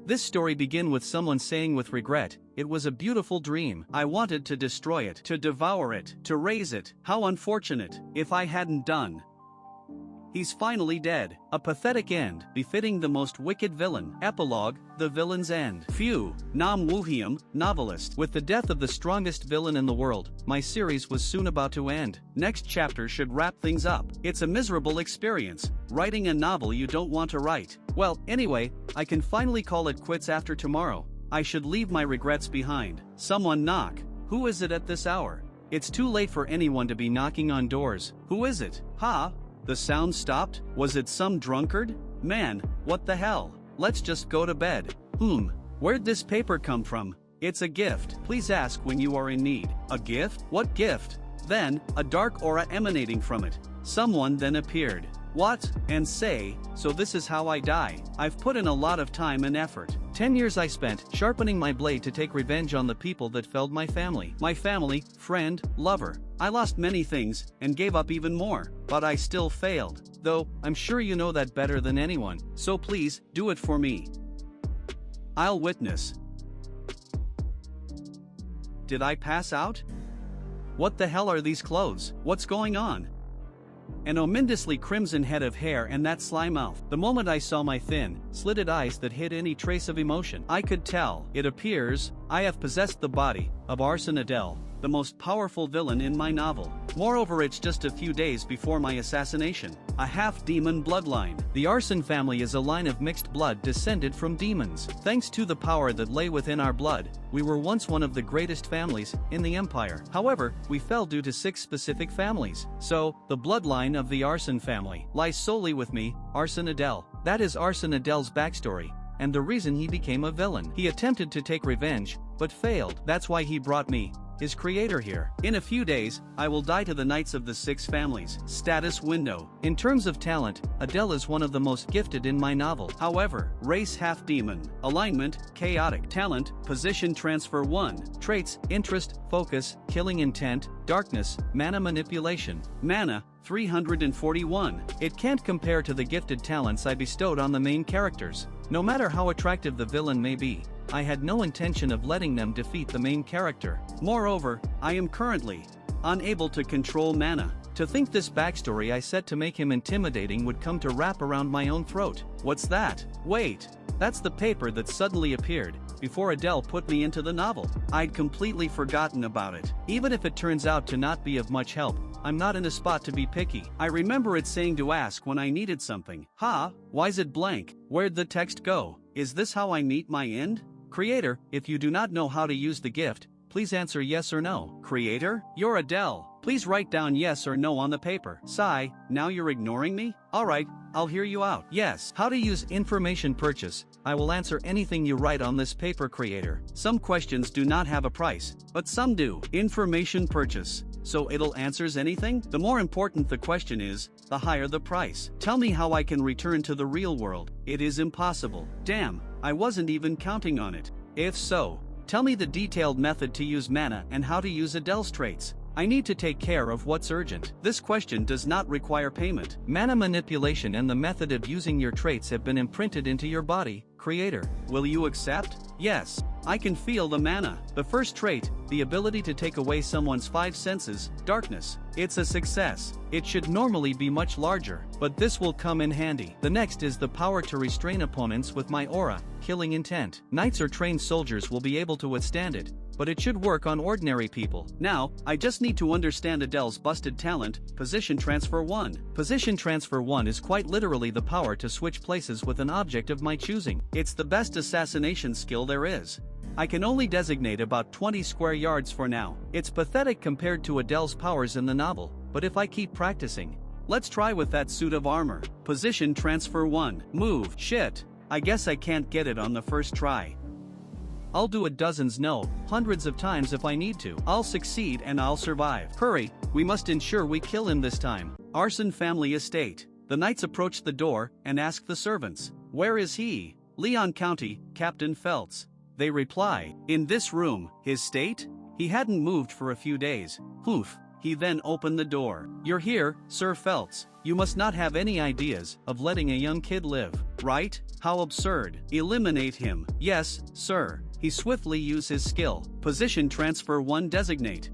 This story begins with someone saying with regret, "It was a beautiful dream. I wanted to destroy it, to devour it, to raise it. How unfortunate, if I hadn't done." He's finally dead. A pathetic end, befitting the most wicked villain. Epilogue, the villain's end. Phew, Nam Woohyeom, novelist. With the death of the strongest villain in the world, my series was soon about to end. Next chapter should wrap things up. It's a miserable experience, writing a novel you don't want to write. Well, anyway, I can finally call it quits after tomorrow. I should leave my regrets behind. Someone knock. Who is it at this hour? It's too late for anyone to be knocking on doors. Who is it? Ha? The sound stopped? Was it some drunkard? Man, what the hell? Let's just go to bed. Where'd this paper come from? It's a gift. Please ask when you are in need. A gift? What gift? Then, a dark aura emanating from it. Someone then appeared. What? And say, so this is how I die. I've put in a lot of time and effort. 10 years I spent sharpening my blade to take revenge on the people that felled my family. My family, friend, lover. I lost many things, and gave up even more. But I still failed. Though, I'm sure you know that better than anyone. So please, do it for me. I'll witness. Did I pass out? What the hell are these clothes? What's going on? An ominously crimson head of hair and that sly mouth. The moment I saw my thin, slitted eyes that hid any trace of emotion, I could tell. It appears, I have possessed the body of Arson, the most powerful villain in my novel. Moreover, it's just a few days before my assassination. A half-demon bloodline. The Arson family is a line of mixed blood descended from demons. Thanks to the power that lay within our blood, we were once one of the greatest families in the empire. However, we fell due to 6 specific families. So, the bloodline of the Arson family lies solely with me, Arson. That is Arson backstory, and the reason he became a villain. He attempted to take revenge, but failed. That's why he brought me, his creator, here. In a few days, I will die to the knights of the 6 families. Status window. In terms of talent, Adele is one of the most gifted in my novel. However, race half-demon. Alignment, chaotic. Talent, position transfer 1. Traits, interest, focus, killing intent, darkness, mana manipulation. Mana, 341. It can't compare to the gifted talents I bestowed on the main characters. No matter how attractive the villain may be, I had no intention of letting them defeat the main character. Moreover, I am currently unable to control mana. To think this backstory I set to make him intimidating would come to wrap around my own throat. What's that? Wait, that's the paper that suddenly appeared before Adele put me into the novel. I'd completely forgotten about it. Even if it turns out to not be of much help, I'm not in a spot to be picky. I remember it saying to ask when I needed something. Why's it blank? Where'd the text go? Is this how I meet my end? Creator, if you do not know how to use the gift, please answer yes or no. Creator, you're Adele. Please write down yes or no on the paper. Sigh, now you're ignoring me? Alright, I'll hear you out. Yes. How to use information purchase. I will answer anything you write on this paper, creator. Some questions do not have a price, but some do. Information purchase. So it'll answers anything? The more important the question is, the higher the price. Tell me how I can return to the real world. It is impossible. Damn, I wasn't even counting on it. If so, tell me the detailed method to use mana and how to use Adele's traits. I need to take care of what's urgent. This question does not require payment. Mana manipulation and the method of using your traits have been imprinted into your body, creator. Will you accept? Yes. I can feel the mana. The first trait, the ability to take away someone's 5 senses, darkness. It's a success. It should normally be much larger, but this will come in handy. The next is the power to restrain opponents with my aura, killing intent. Knights or trained soldiers will be able to withstand it, but it should work on ordinary people. Now, I just need to understand Adele's busted talent, Position Transfer 1. Position Transfer 1 is quite literally the power to switch places with an object of my choosing. It's the best assassination skill there is. I can only designate about 20 square yards for now. It's pathetic compared to Adele's powers in the novel, but if I keep practicing. Let's try with that suit of armor. Position Transfer 1. Move. Shit. I guess I can't get it on the first try. I'll do it dozens, no, hundreds of times if I need to. I'll succeed and I'll survive. Hurry, we must ensure we kill him this time. Arson family estate. The knights approach the door and ask the servants, "Where is he?" "Leon County, Captain Feltz." They reply, "In this room." His state? He hadn't moved for a few days. Poof. He then opened the door. "You're here, Sir Feltz. You must not have any ideas of letting a young kid live. right? How absurd. Eliminate him. Yes, sir. He swiftly used his skill. Position transfer 1 designate.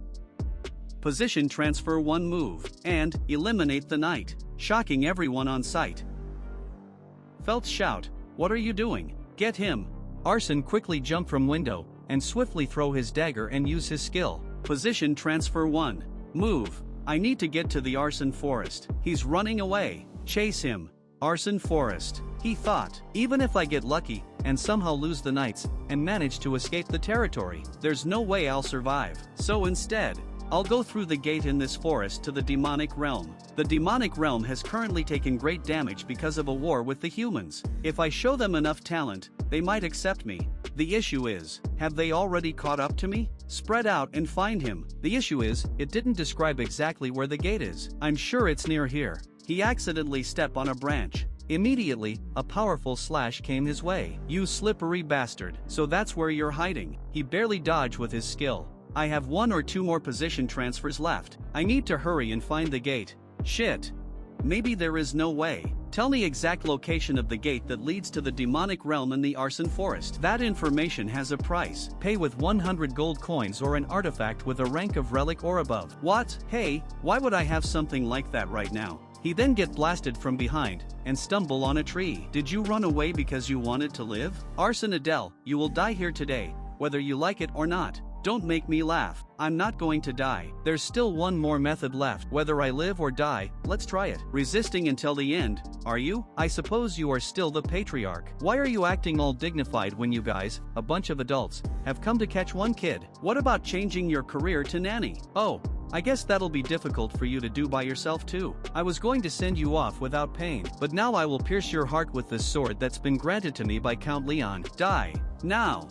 Position transfer 1 move, and eliminate the knight, shocking everyone on sight. Felt shout, "What are you doing? Get him!" Arson quickly jump from window, and swiftly throw his dagger and use his skill. Position transfer 1. Move. I need to get to the Arson forest. He's running away. Chase him. Arson forest. He thought, even if I get lucky, and somehow lose the knights, and manage to escape the territory, there's no way I'll survive. So instead, I'll go through the gate in this forest to the demonic realm. The demonic realm has currently taken great damage because of a war with the humans. If I show them enough talent, they might accept me. The issue is, have they already caught up to me? Spread out and find him. The issue is, it didn't describe exactly where the gate is. I'm sure it's near here. He accidentally stepped on a branch. Immediately, a powerful slash came his way. You slippery bastard. So that's where you're hiding. He barely dodged with his skill. I have 1 or 2 more position transfers left. I need to hurry and find the gate. Shit. Maybe there is no way. Tell me exact location of the gate that leads to the demonic realm in the Arson forest. That information has a price. Pay with 100 gold coins or an artifact with a rank of relic or above. What? Hey, why would I have something like that right now? He then get blasted from behind, and stumble on a tree. Did you run away because you wanted to live? Arson Adele, you will die here today, whether you like it or not. Don't make me laugh. I'm not going to die. There's still one more method left. Whether I live or die, let's try it. Resisting until the end, are you? I suppose you are still the patriarch. Why are you acting all dignified when you guys, a bunch of adults, have come to catch one kid? What about changing your career to nanny? Oh, I guess that'll be difficult for you to do by yourself too. I was going to send you off without pain, but now I will pierce your heart with this sword that's been granted to me by Count Leon. Die. Now.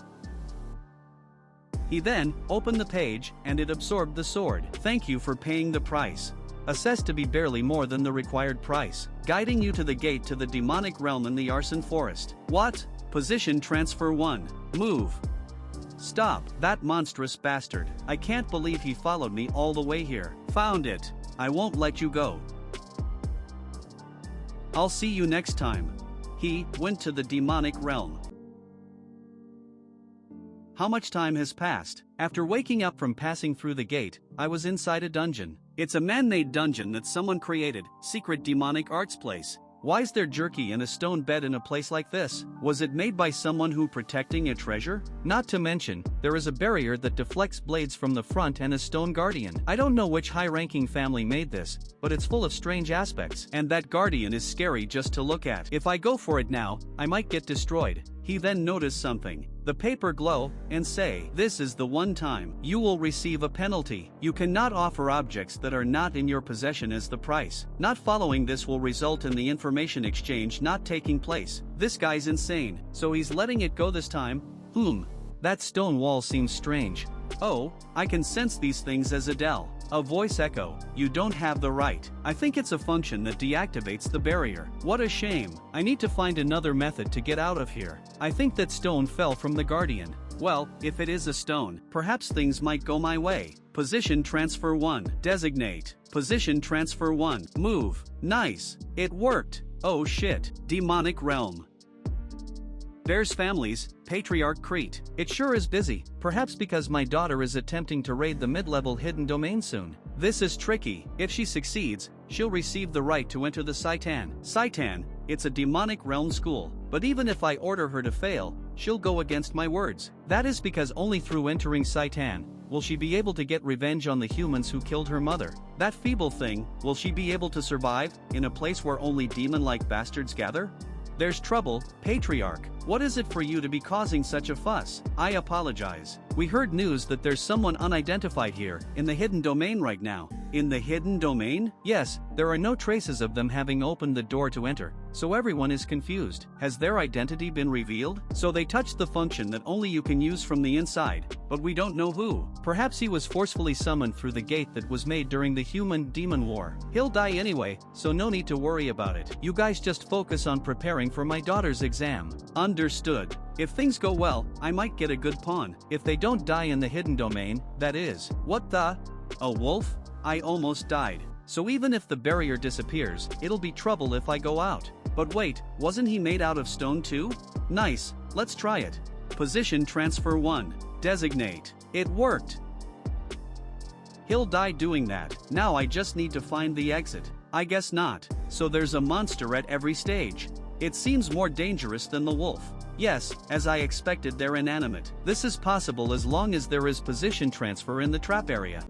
He then opened the page, and it absorbed the sword. Thank you for paying the price. Assessed to be barely more than the required price. Guiding you to the gate to the demonic realm in the Arson forest. What? Position transfer 1. Move. Stop, that monstrous bastard. I can't believe he followed me all the way here. Found it. I won't let you go. I'll see you next time. He went to the demonic realm. How much time has passed? After waking up from passing through the gate, I was inside a dungeon. It's a man-made dungeon that someone created, secret demonic arts place. Why is there jerky and a stone bed in a place like this? Was it made by someone who protecting a treasure? Not to mention, there is a barrier that deflects blades from the front and a stone guardian. I don't know which high-ranking family made this, but it's full of strange aspects. And that guardian is scary just to look at. If I go for it now, I might get destroyed. He then noticed something. The paper glow, and say, this is the one time you will receive a penalty. You cannot offer objects that are not in your possession as the price. Not following this will result in the information exchange not taking place. This guy's insane, so he's letting it go this time. That stone wall seems strange. Oh, I can sense these things as Adele. A voice echo, you don't have the right. I think it's a function that deactivates the barrier. What a shame. I need to find another method to get out of here. I think that stone fell from the guardian. Well, if it is a stone, perhaps things might go my way. Position transfer 1. Designate. Position transfer 1. Move. Nice. It worked. Oh shit. Demonic realm. There's families, Patriarch Crete. It sure is busy, perhaps because my daughter is attempting to raid the mid-level hidden domain soon. This is tricky. If she succeeds, she'll receive the right to enter the Saitan. Saitan, it's a demonic realm school. But even if I order her to fail, she'll go against my words. That is because only through entering Saitan will she be able to get revenge on the humans who killed her mother. That feeble thing, will she be able to survive in a place where only demon-like bastards gather? There's trouble, Patriarch. What is it for you to be causing such a fuss? I apologize. We heard news that there's someone unidentified here, in the hidden domain right now. In the hidden domain? Yes, there are no traces of them having opened the door to enter, so everyone is confused. Has their identity been revealed? So they touched the function that only you can use from the inside, but we don't know who. Perhaps he was forcefully summoned through the gate that was made during the human-demon war. He'll die anyway, so no need to worry about it. You guys just focus on preparing for my daughter's exam. Understood. If things go well, I might get a good pawn. If they don't die in the hidden domain, that is. What the? A wolf? I almost died. So even if the barrier disappears, it'll be trouble if I go out. But wait, wasn't he made out of stone too? Nice, let's try it. Position transfer 1. Designate. It worked. He'll die doing that. Now I just need to find the exit. I guess not. So there's a monster at every stage. It seems more dangerous than the wolf. Yes, as I expected, they're inanimate. This is possible as long as there is position transfer in the trap area.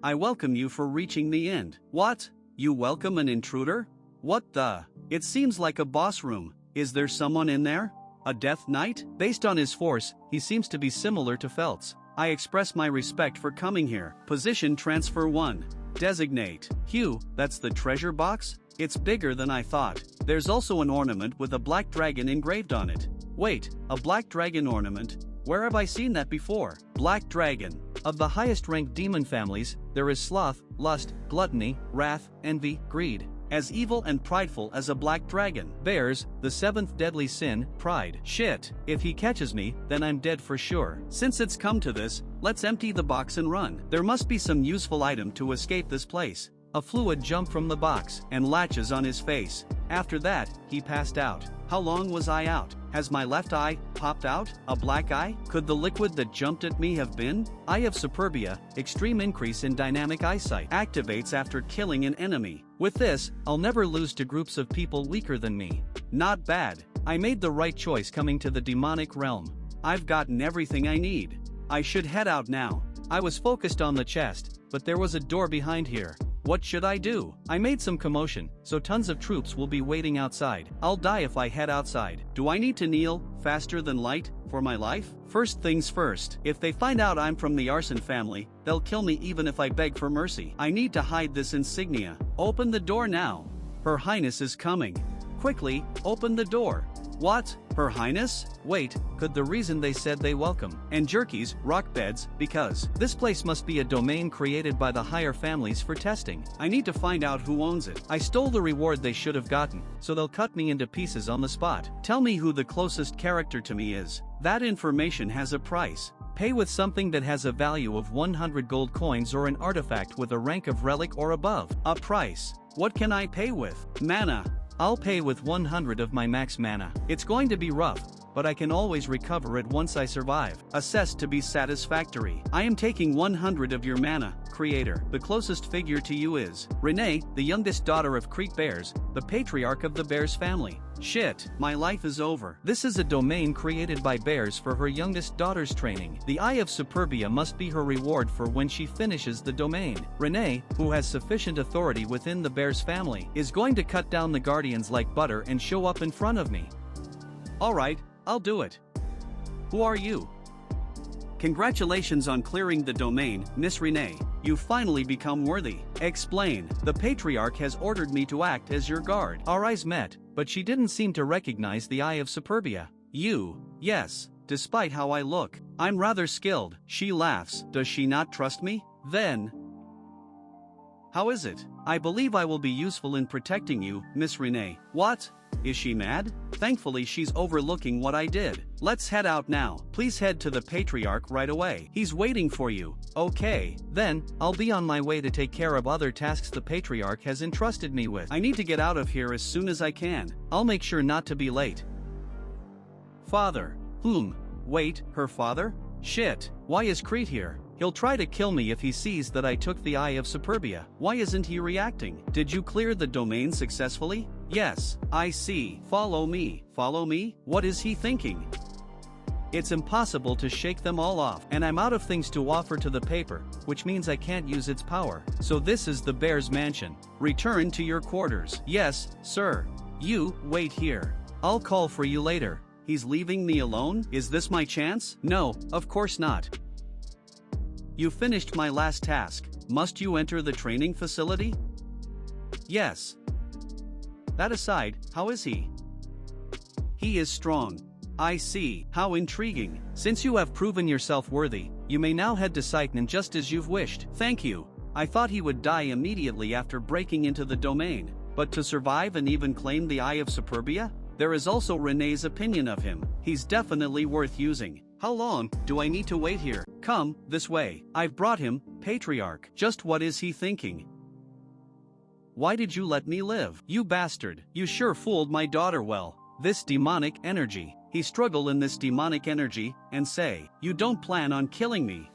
I welcome you for reaching the end. What? You welcome an intruder? What the? It seems like a boss room. Is there someone in there? A Death Knight? Based on his force, he seems to be similar to Feltz. I express my respect for coming here. Position transfer 1. Designate. Hugh, that's the treasure box? It's bigger than I thought. There's also an ornament with a black dragon engraved on it. Wait, a black dragon ornament? Where have I seen that before? Black dragon. Of the highest ranked demon families, there is sloth, lust, gluttony, wrath, envy, greed. As evil and prideful as a black dragon. Bears, the 7th deadly sin, pride. Shit, if he catches me, then I'm dead for sure. Since it's come to this, let's empty the box and run. There must be some useful item to escape this place. A fluid jumped from the box and latches on his face. After that, he passed out. How long was I out? Has my left eye popped out? A black eye? Could the liquid that jumped at me have been? Eye of Superbia, extreme increase in dynamic eyesight, activates after killing an enemy. With this, I'll never lose to groups of people weaker than me. Not bad. I made the right choice coming to the demonic realm. I've gotten everything I need. I should head out now. I was focused on the chest, but there was a door behind here. What should I do? I made some commotion, so tons of troops will be waiting outside. I'll die if I head outside. Do I need to kneel, faster than light, for my life? First things first, if they find out I'm from the Arson family, they'll kill me even if I beg for mercy. I need to hide this insignia. Open the door now. Her Highness is coming. Quickly, open the door. What? Her Highness? Wait, could the reason they said they welcome and jerkies, rock beds, because this place must be a domain created by the higher families for testing. I need to find out who owns it. I stole the reward they should have gotten, so they'll cut me into pieces on the spot. Tell me who the closest character to me is. That information has a price. Pay with something that has a value of 100 gold coins or an artifact with a rank of relic or above. A price. What can I pay with? Mana. I'll pay with 100 of my max mana. It's going to be rough, but I can always recover it once I survive. Assessed to be satisfactory. I am taking 100 of your mana, creator. The closest figure to you is Renee, the youngest daughter of Creek Bears, the patriarch of the Bears family. Shit, my life is over. This is a domain created by Bears for her youngest daughter's training. The Eye of Superbia must be her reward for when she finishes the domain. Renee, who has sufficient authority within the Bears family, is going to cut down the guardians like butter and show up in front of me. Alright, I'll do it. Who are you? Congratulations on clearing the domain, Miss Renee. You've finally become worthy. Explain. The Patriarch has ordered me to act as your guard. Our eyes met, but she didn't seem to recognize the Eye of Superbia. You? Yes. Despite how I look, I'm rather skilled. She laughs. Does she not trust me? Then, how is it? I believe I will be useful in protecting you, Miss Renee. What? Is she mad? Thankfully she's overlooking what I did. Let's head out now. Please head to the Patriarch right away. He's waiting for you. Okay, then, I'll be on my way to take care of other tasks the Patriarch has entrusted me with. I need to get out of here as soon as I can. I'll make sure not to be late. Father. Wait, her father? Shit, why is Crete here? He'll try to kill me if he sees that I took the Eye of Superbia. Why isn't he reacting? Did you clear the domain successfully? Yes, I see. Follow me. Follow me? What is he thinking? It's impossible to shake them all off, and I'm out of things to offer to the paper, which means I can't use its power. So this is the Bear's mansion. Return to your quarters. Yes, sir. You, wait here. I'll call for you later. He's leaving me alone? Is this my chance? No, of course not. You finished my last task. Must you enter the training facility? Yes. That aside, how is he? He is strong. I see. How intriguing. Since you have proven yourself worthy, you may now head to Saitan just as you've wished. Thank you. I thought he would die immediately after breaking into the domain, but to survive and even claim the Eye of Superbia? There is also Renee's opinion of him. He's definitely worth using. How long do I need to wait here? Come, this way. I've brought him, Patriarch. Just what is he thinking? Why did you let me live? You bastard. You sure fooled my daughter well. This demonic energy. He struggle in this demonic energy, and say, you don't plan on killing me.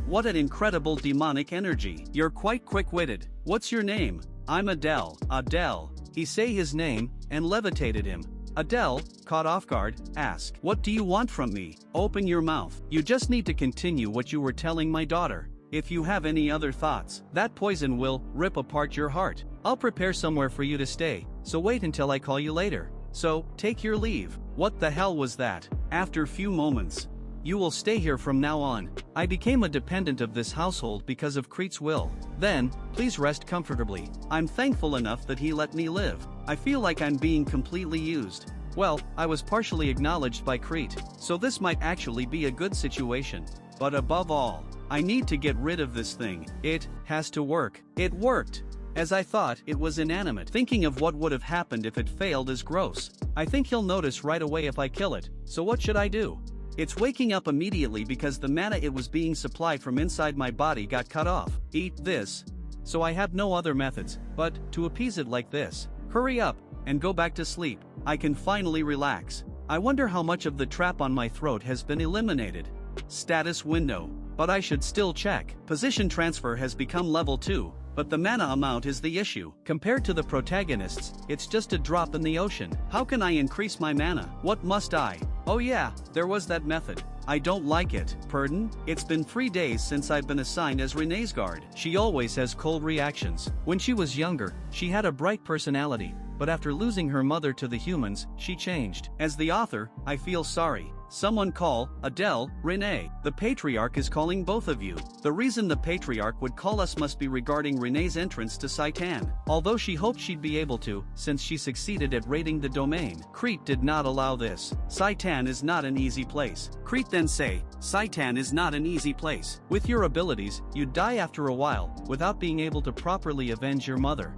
What an incredible demonic energy. You're quite quick-witted. What's your name? I'm Adele. Adele. He say his name, and levitated him. Adele, caught off guard, asked, what do you want from me? Open your mouth. You just need to continue what you were telling my daughter. If you have any other thoughts, that poison will rip apart your heart. I'll prepare somewhere for you to stay, so wait until I call you later. So, take your leave. What the hell was that? After few moments. You will stay here from now on. I became a dependent of this household because of Creet's will. Then, please rest comfortably. I'm thankful enough that he let me live. I feel like I'm being completely used. Well, I was partially acknowledged by Creet, so this might actually be a good situation. But above all, I need to get rid of this thing. It has to work. It worked. As I thought, it was inanimate. Thinking of what would have happened if it failed is gross. I think he'll notice right away if I kill it, so what should I do? It's waking up immediately because the mana it was being supplied from inside my body got cut off. Eat this. So I have no other methods, but to appease it like this. Hurry up, and go back to sleep. I can finally relax. I wonder how much of the trap on my throat has been eliminated. Status window. But I should still check. Position transfer has become level 2, but the mana amount is the issue. Compared to the protagonists, it's just a drop in the ocean. How can I increase my mana? What must I? Oh yeah, there was that method. I don't like it. Pardon? It's been 3 days since I've been assigned as Renee's guard. She always has cold reactions. When she was younger, she had a bright personality, but after losing her mother to the humans, she changed. As the author, I feel sorry. Someone call Adele, Renee. The Patriarch is calling both of you. The reason the Patriarch would call us must be regarding Renee's entrance to Saitan. Although she hoped she'd be able to, since she succeeded at raiding the domain. Creet did not allow this. Saitan is not an easy place. Creet then say, Saitan is not an easy place. With your abilities, you'd die after a while, without being able to properly avenge your mother.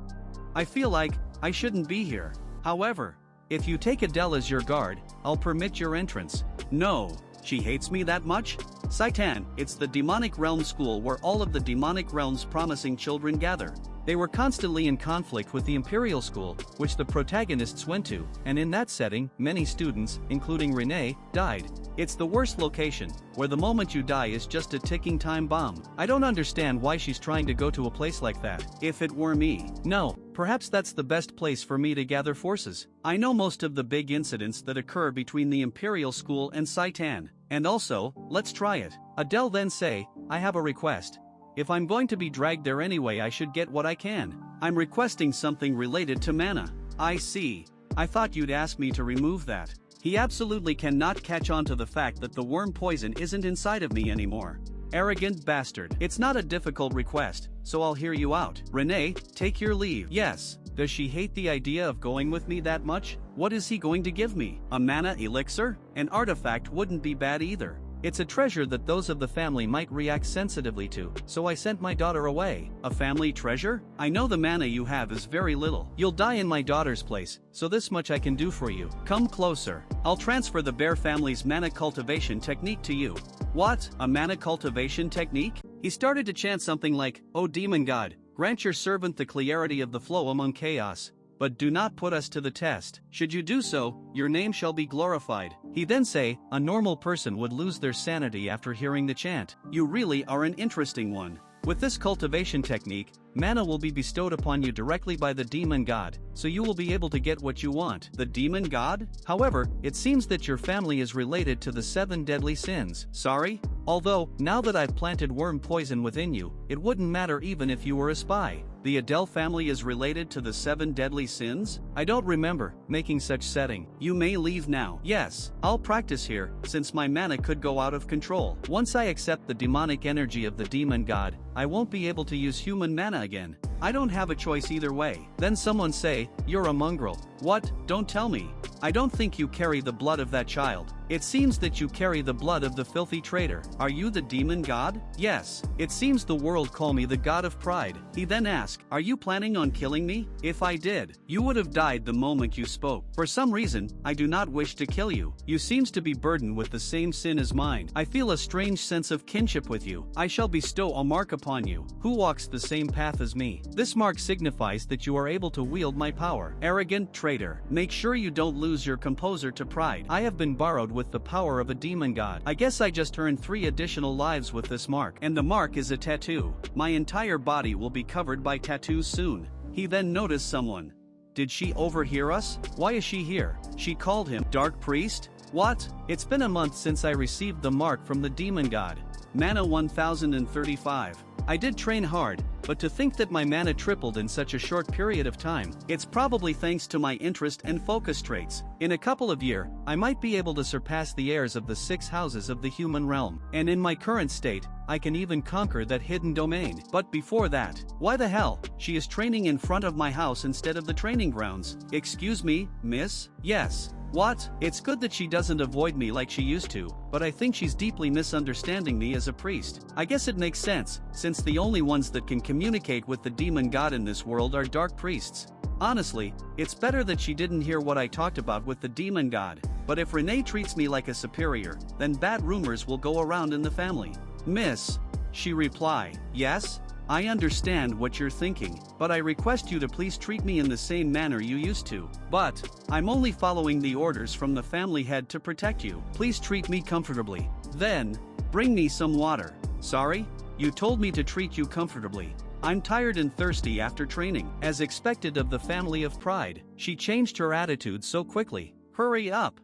I feel like I shouldn't be here. However, if you take Adele as your guard, I'll permit your entrance. No, she hates me that much? Saitan, it's the demonic realm school where all of the demonic realm's promising children gather. They were constantly in conflict with the Imperial School, which the protagonists went to, and in that setting, many students, including Renee, died. It's the worst location, where the moment you die is just a ticking time bomb. I don't understand why she's trying to go to a place like that. If it were me. No, perhaps that's the best place for me to gather forces. I know most of the big incidents that occur between the Imperial School and Saitan. And also, let's try it. Adele then say, I have a request. If I'm going to be dragged there anyway, I should get what I can. I'm requesting something related to mana. I see. I thought you'd ask me to remove that. He absolutely cannot catch on to the fact that the worm poison isn't inside of me anymore. Arrogant bastard. It's not a difficult request, so I'll hear you out. Renee, take your leave. Yes. Does she hate the idea of going with me that much? What is he going to give me? A mana elixir? An artifact wouldn't be bad either. It's a treasure that those of the family might react sensitively to, so I sent my daughter away. A family treasure? I know the mana you have is very little. You'll die in my daughter's place, so this much I can do for you. Come closer. I'll transfer the bear family's mana cultivation technique to you. What? A mana cultivation technique? He started to chant something like, O demon god, grant your servant the clarity of the flow among chaos. But do not put us to the test. Should you do so, your name shall be glorified. He then say, a normal person would lose their sanity after hearing the chant. You really are an interesting one. With this cultivation technique, mana will be bestowed upon you directly by the demon god, so you will be able to get what you want. The demon god? However, it seems that your family is related to the 7 deadly sins. Sorry? Although, now that I've planted worm poison within you, it wouldn't matter even if you were a spy. The Adele family is related to the 7 deadly sins? I don't remember making such setting. You may leave now. Yes, I'll practice here, since my mana could go out of control. Once I accept the demonic energy of the demon god, I won't be able to use human mana again. I don't have a choice either way. Then someone say, you're a mongrel. What? Don't tell me. I don't think you carry the blood of that child. It seems that you carry the blood of the filthy traitor. Are you the demon god? Yes. It seems the world call me the god of pride. He then asked, are you planning on killing me? If I did, you would have died the moment you spoke. For some reason, I do not wish to kill you. You seems to be burdened with the same sin as mine. I feel a strange sense of kinship with you. I shall bestow a mark upon you, who walks the same path as me. This mark signifies that you are able to wield my power. Arrogant traitor. Make sure you don't lose your composure to pride. I have been borrowed with the power of a demon god. I guess I just earned 3 additional lives with this mark. And the mark is a tattoo. My entire body will be covered by tattoos soon. He then noticed someone. Did she overhear us? Why is she here? She called him Dark Priest? What? It's been a month since I received the mark from the demon god. Mana 1035. I did train hard, but to think that my mana tripled in such a short period of time, it's probably thanks to my interest and focus traits. In a couple of years, I might be able to surpass the heirs of the 6 houses of the human realm, and in my current state, I can even conquer that hidden domain. But before that, why the hell? She is training in front of my house instead of the training grounds. Excuse me, miss? Yes. What? It's good that she doesn't avoid me like she used to, but I think she's deeply misunderstanding me as a priest. I guess it makes sense, since the only ones that can communicate with the demon god in this world are dark priests. Honestly, it's better that she didn't hear what I talked about with the demon god, but if Renee treats me like a superior, then bad rumors will go around in the family. Miss, she replied, yes? I understand what you're thinking, but I request you to please treat me in the same manner you used to. But, I'm only following the orders from the family head to protect you. Please treat me comfortably. Then, bring me some water. Sorry? You told me to treat you comfortably. I'm tired and thirsty after training. As expected of the family of pride, she changed her attitude so quickly. Hurry up.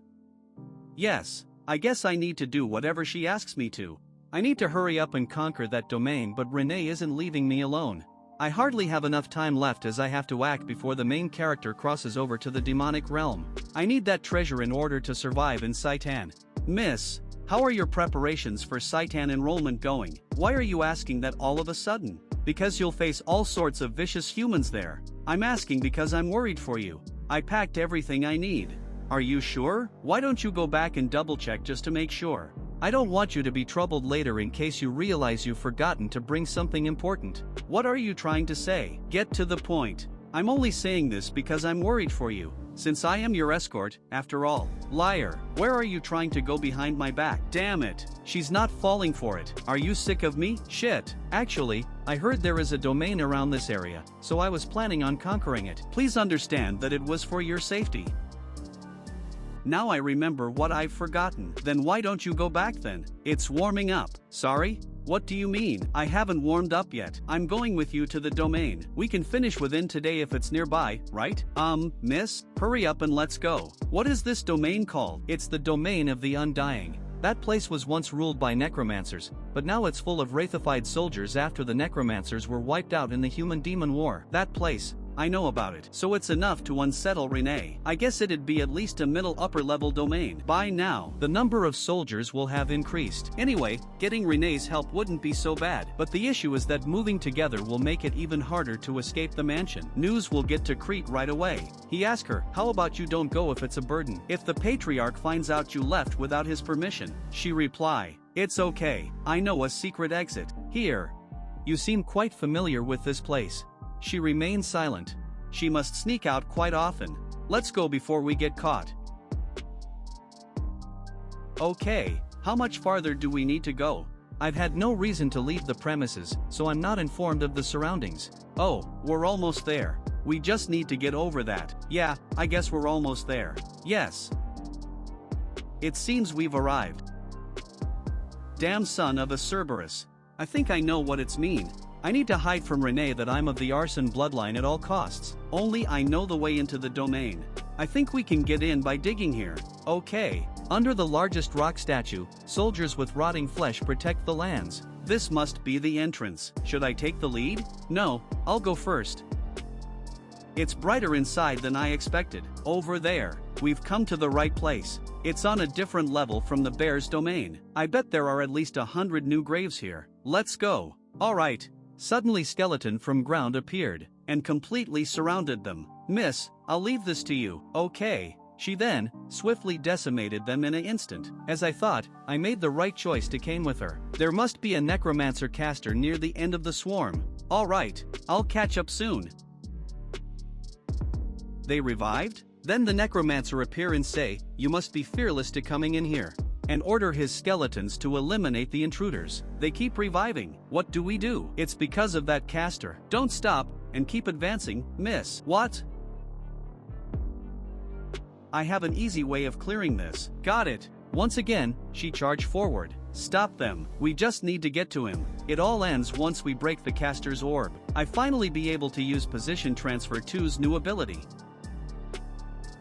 Yes, I guess I need to do whatever she asks me to. I need to hurry up and conquer that domain, but Renee isn't leaving me alone. I hardly have enough time left as I have to act before the main character crosses over to the demonic realm. I need that treasure in order to survive in Saitan. Miss, how are your preparations for Saitan enrollment going? Why are you asking that all of a sudden? Because you'll face all sorts of vicious humans there. I'm asking because I'm worried for you. I packed everything I need. Are you sure? Why don't you go back and double check just to make sure? I don't want you to be troubled later in case you realize you've forgotten to bring something important. What are you trying to say? Get to the point. I'm only saying this because I'm worried for you, since I am your escort, after all. Liar, where are you trying to go behind my back? Damn it, she's not falling for it. Are you sick of me? Shit. Actually, I heard there is a domain around this area, so I was planning on conquering it. Please understand that it was for your safety. Now I remember what I've forgotten. Then why don't you go back then? It's warming up. Sorry? What do you mean? I haven't warmed up yet. I'm going with you to the domain. We can finish within today if it's nearby, right? Miss? Hurry up and let's go. What is this domain called? It's the domain of the undying. That place was once ruled by necromancers, but now it's full of wraithified soldiers after the necromancers were wiped out in the human-demon war. That place, I know about it. So it's enough to unsettle Renee. I guess it'd be at least a middle upper level domain. By now, the number of soldiers will have increased. Anyway, getting Renee's help wouldn't be so bad. But the issue is that moving together will make it even harder to escape the mansion. News will get to Crete right away. He asked her, how about you don't go if it's a burden? If the patriarch finds out you left without his permission? She replied, it's okay. I know a secret exit. Here. You seem quite familiar with this place. She remained silent. She must sneak out quite often. Let's go before we get caught. Okay, how much farther do we need to go? I've had no reason to leave the premises, so I'm not informed of the surroundings. Oh, we're almost there. We just need to get over that. Yeah, I guess we're almost there. Yes. It seems we've arrived. Damn son of a Cerberus. I think I know what it's mean. I need to hide from Renee that I'm of the Arson bloodline at all costs. Only I know the way into the domain. I think we can get in by digging here. Okay. Under the largest rock statue, soldiers with rotting flesh protect the lands. This must be the entrance. Should I take the lead? No, I'll go first. It's brighter inside than I expected. Over there. We've come to the right place. It's on a different level from the bear's domain. I bet there are at least 100 new graves here. Let's go. Alright. Suddenly skeleton from ground appeared, and completely surrounded them. Miss, I'll leave this to you. Okay. She then swiftly decimated them in an instant. As I thought, I made the right choice to came with her. There must be a necromancer caster near the end of the swarm. Alright, I'll catch up soon. They revived? Then the necromancer appear and say, you must be fearless to coming in here. And order his skeletons to eliminate the intruders. They keep reviving. What do we do? It's because of that caster. Don't stop, and keep advancing, miss. What? I have an easy way of clearing this. Got it. Once again, she charged forward. Stop them. We just need to get to him. It all ends once we break the caster's orb. I finally be able to use Position Transfer 2's new ability.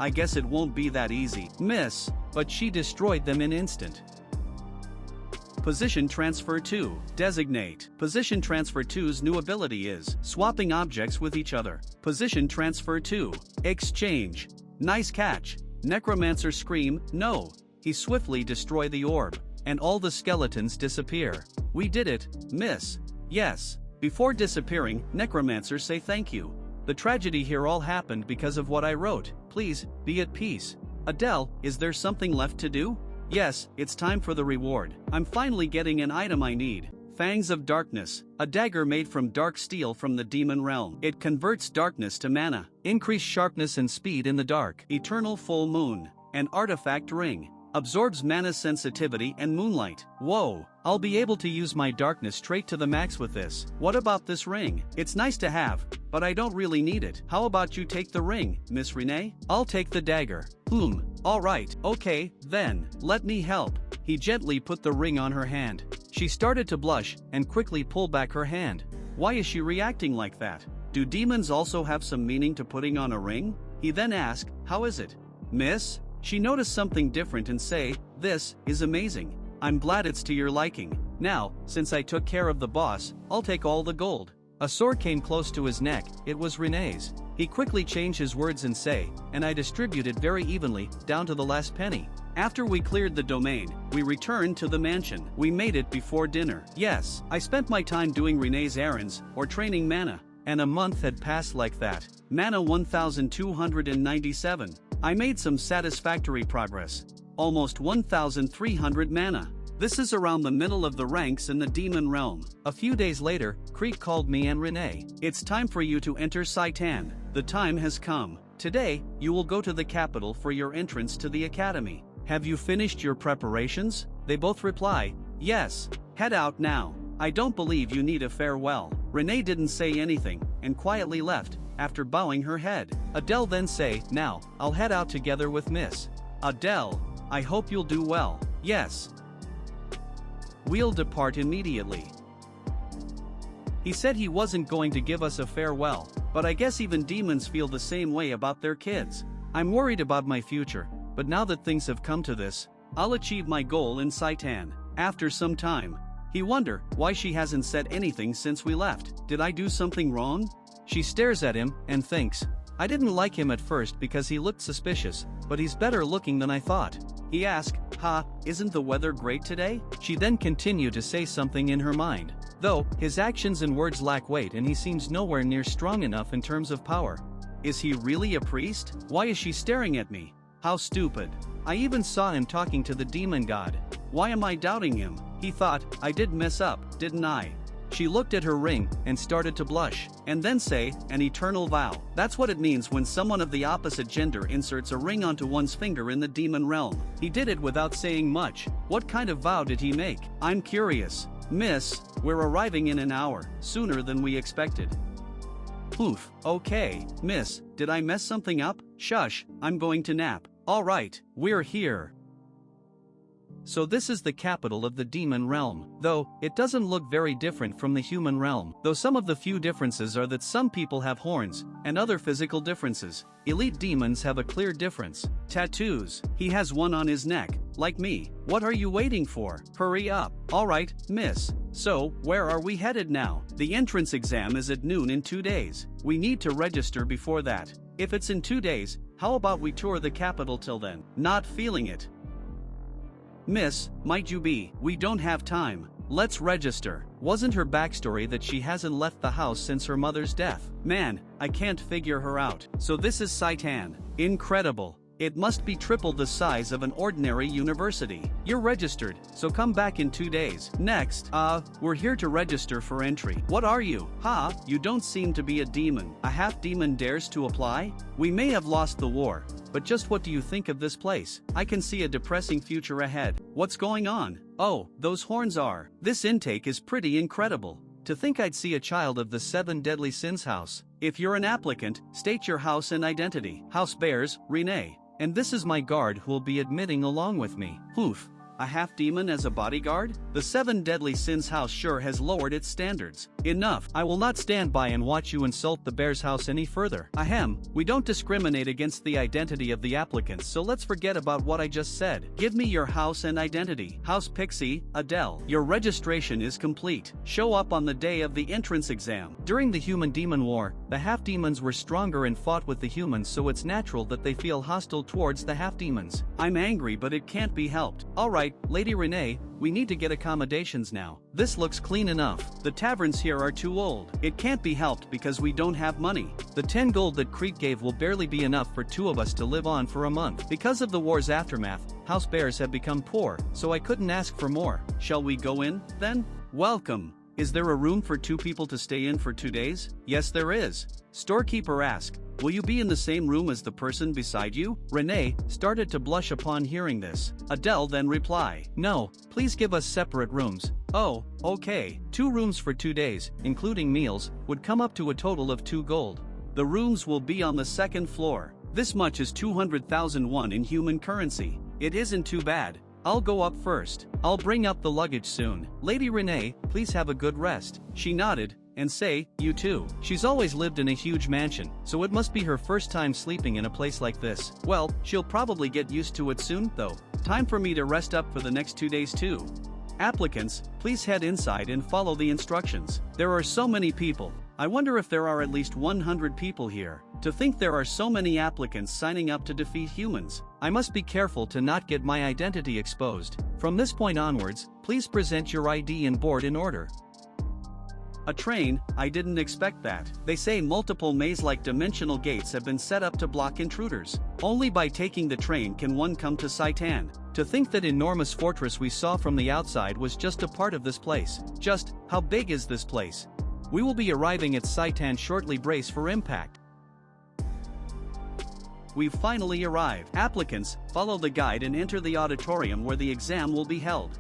I guess it won't be that easy, miss, but she destroyed them in an instant. Position Transfer 2. Designate. Position Transfer 2's new ability is swapping objects with each other. Position Transfer 2. Exchange. Nice catch. Necromancer scream, no. He swiftly destroy the orb, and all the skeletons disappear. We did it, miss. Yes. Before disappearing, Necromancer say thank you. The tragedy here all happened because of what I wrote. Please, be at peace. Adele, is there something left to do? Yes, it's time for the reward. I'm finally getting an item I need. Fangs of Darkness, a dagger made from dark steel from the demon realm. It converts darkness to mana. Increased sharpness and speed in the dark. Eternal full moon. An artifact ring. Absorbs mana sensitivity and moonlight. Whoa, I'll be able to use my darkness trait to the max with this. What about this ring? It's nice to have, but I don't really need it. How about you take the ring, Miss Renee? I'll take the dagger. Alright, okay, then, let me help. He gently put the ring on her hand. She started to blush and quickly pulled back her hand. Why is she reacting like that? Do demons also have some meaning to putting on a ring? He then asked, how is it? Miss? She noticed something different and say, this is amazing. I'm glad it's to your liking. Now, since I took care of the boss, I'll take all the gold. A sword came close to his neck. It was Renee's. He quickly changed his words and say, and I distributed very evenly, down to the last penny. After we cleared the domain, we returned to the mansion. We made it before dinner. Yes, I spent my time doing Renee's errands, or training mana. And a month had passed like that. Mana 1297. I made some satisfactory progress. Almost 1,300 mana. This is around the middle of the ranks in the demon realm. A few days later, Creek called me and Renee. It's time for you to enter Saitan. The time has come. Today, you will go to the capital for your entrance to the academy. Have you finished your preparations? They both reply, yes. Head out now. I don't believe you need a farewell. Renee didn't say anything, and quietly left, after bowing her head. Adele then say, now, I'll head out together with Miss. Adele, I hope you'll do well. Yes. We'll depart immediately. He said he wasn't going to give us a farewell, but I guess even demons feel the same way about their kids. I'm worried about my future, but now that things have come to this, I'll achieve my goal in Saitan. After some time, he wonder why she hasn't said anything since we left. Did I do something wrong? She stares at him and thinks, I didn't like him at first because he looked suspicious, but he's better looking than I thought. He asked, isn't the weather great today? She then continued to say something in her mind. Though, his actions and words lack weight and he seems nowhere near strong enough in terms of power. Is he really a priest? Why is she staring at me? How stupid. I even saw him talking to the demon god. Why am I doubting him? He thought, I did mess up, didn't I? She looked at her ring and started to blush, and then say, an eternal vow. That's what it means when someone of the opposite gender inserts a ring onto one's finger in the demon realm. He did it without saying much. What kind of vow did he make? I'm curious. Miss, we're arriving in an hour, sooner than we expected. Oof, okay, miss, did I mess something up? Shush, I'm going to nap. Alright, we're here. So this is the capital of the demon realm, though it doesn't look very different from the human realm, though some of the few differences are that some people have horns, and other physical differences. Elite demons have a clear difference. Tattoos. He has one on his neck, like me. What are you waiting for? Hurry up. Alright, miss. So, where are we headed now? The entrance exam is at noon in 2 days. We need to register before that. If it's in 2 days, how about we tour the capital till then? Not feeling it. Miss, might you be? We don't have time. Let's register. Wasn't her backstory that she hasn't left the house since her mother's death? Man, I can't figure her out. So this is Saitan. Incredible. It must be triple the size of an ordinary university. You're registered, so come back in 2 days. Next, we're here to register for entry. What are you? You don't seem to be a demon. A half-demon dares to apply? We may have lost the war, but just what do you think of this place? I can see a depressing future ahead. What's going on? Oh, those horns are. This intake is pretty incredible. To think I'd see a child of the 7 deadly sins house. If you're an applicant, state your house and identity. House bears, Renee. And this is my guard who'll be admitting along with me. Oof. A half-demon as a bodyguard? The 7 deadly sins house sure has lowered its standards. Enough. I will not stand by and watch you insult the bear's house any further. Ahem. We don't discriminate against the identity of the applicants, so let's forget about what I just said. Give me your house and identity. House Pixie, Adele. Your registration is complete. Show up on the day of the entrance exam. During the Human-Demon War, the half-demons were stronger and fought with the humans, so it's natural that they feel hostile towards the half-demons. I'm angry, but it can't be helped. Alright, Lady Renee, we need to get accommodations now. This looks clean enough. The taverns here are too old. It can't be helped because we don't have money. The 10 gold that Crete gave will barely be enough for 2 of us to live on for a month. Because of the war's aftermath, house bears have become poor, so I couldn't ask for more. Shall we go in, then? Welcome. Is there a room for 2 people to stay in for 2 days? Yes, there is. Storekeeper asked. Will you be in the same room as the person beside you? Renee started to blush upon hearing this. Adele then replied, No, please give us separate rooms. Oh, okay. 2 rooms for 2 days, including meals, would come up to a total of 2 gold. The rooms will be on the 2nd floor. This much is 200,000 won in human currency. It isn't too bad. I'll go up first. I'll bring up the luggage soon. Lady Renee, please have a good rest. She nodded, and say, you too. She's always lived in a huge mansion, so it must be her first time sleeping in a place like this. Well, she'll probably get used to it soon, though. Time for me to rest up for the next 2 days too. Applicants, please head inside and follow the instructions. There are so many people. I wonder if there are at least 100 people here. To think there are so many applicants signing up to defeat humans. I must be careful to not get my identity exposed. From this point onwards, please present your ID and board in order. A train? I didn't expect that. They say multiple maze-like dimensional gates have been set up to block intruders. Only by taking the train can one come to Saitan. To think that enormous fortress we saw from the outside was just a part of this place. Just, how big is this place? We will be arriving at Saitan shortly. Brace for impact. We've finally arrived. Applicants, follow the guide and enter the auditorium where the exam will be held.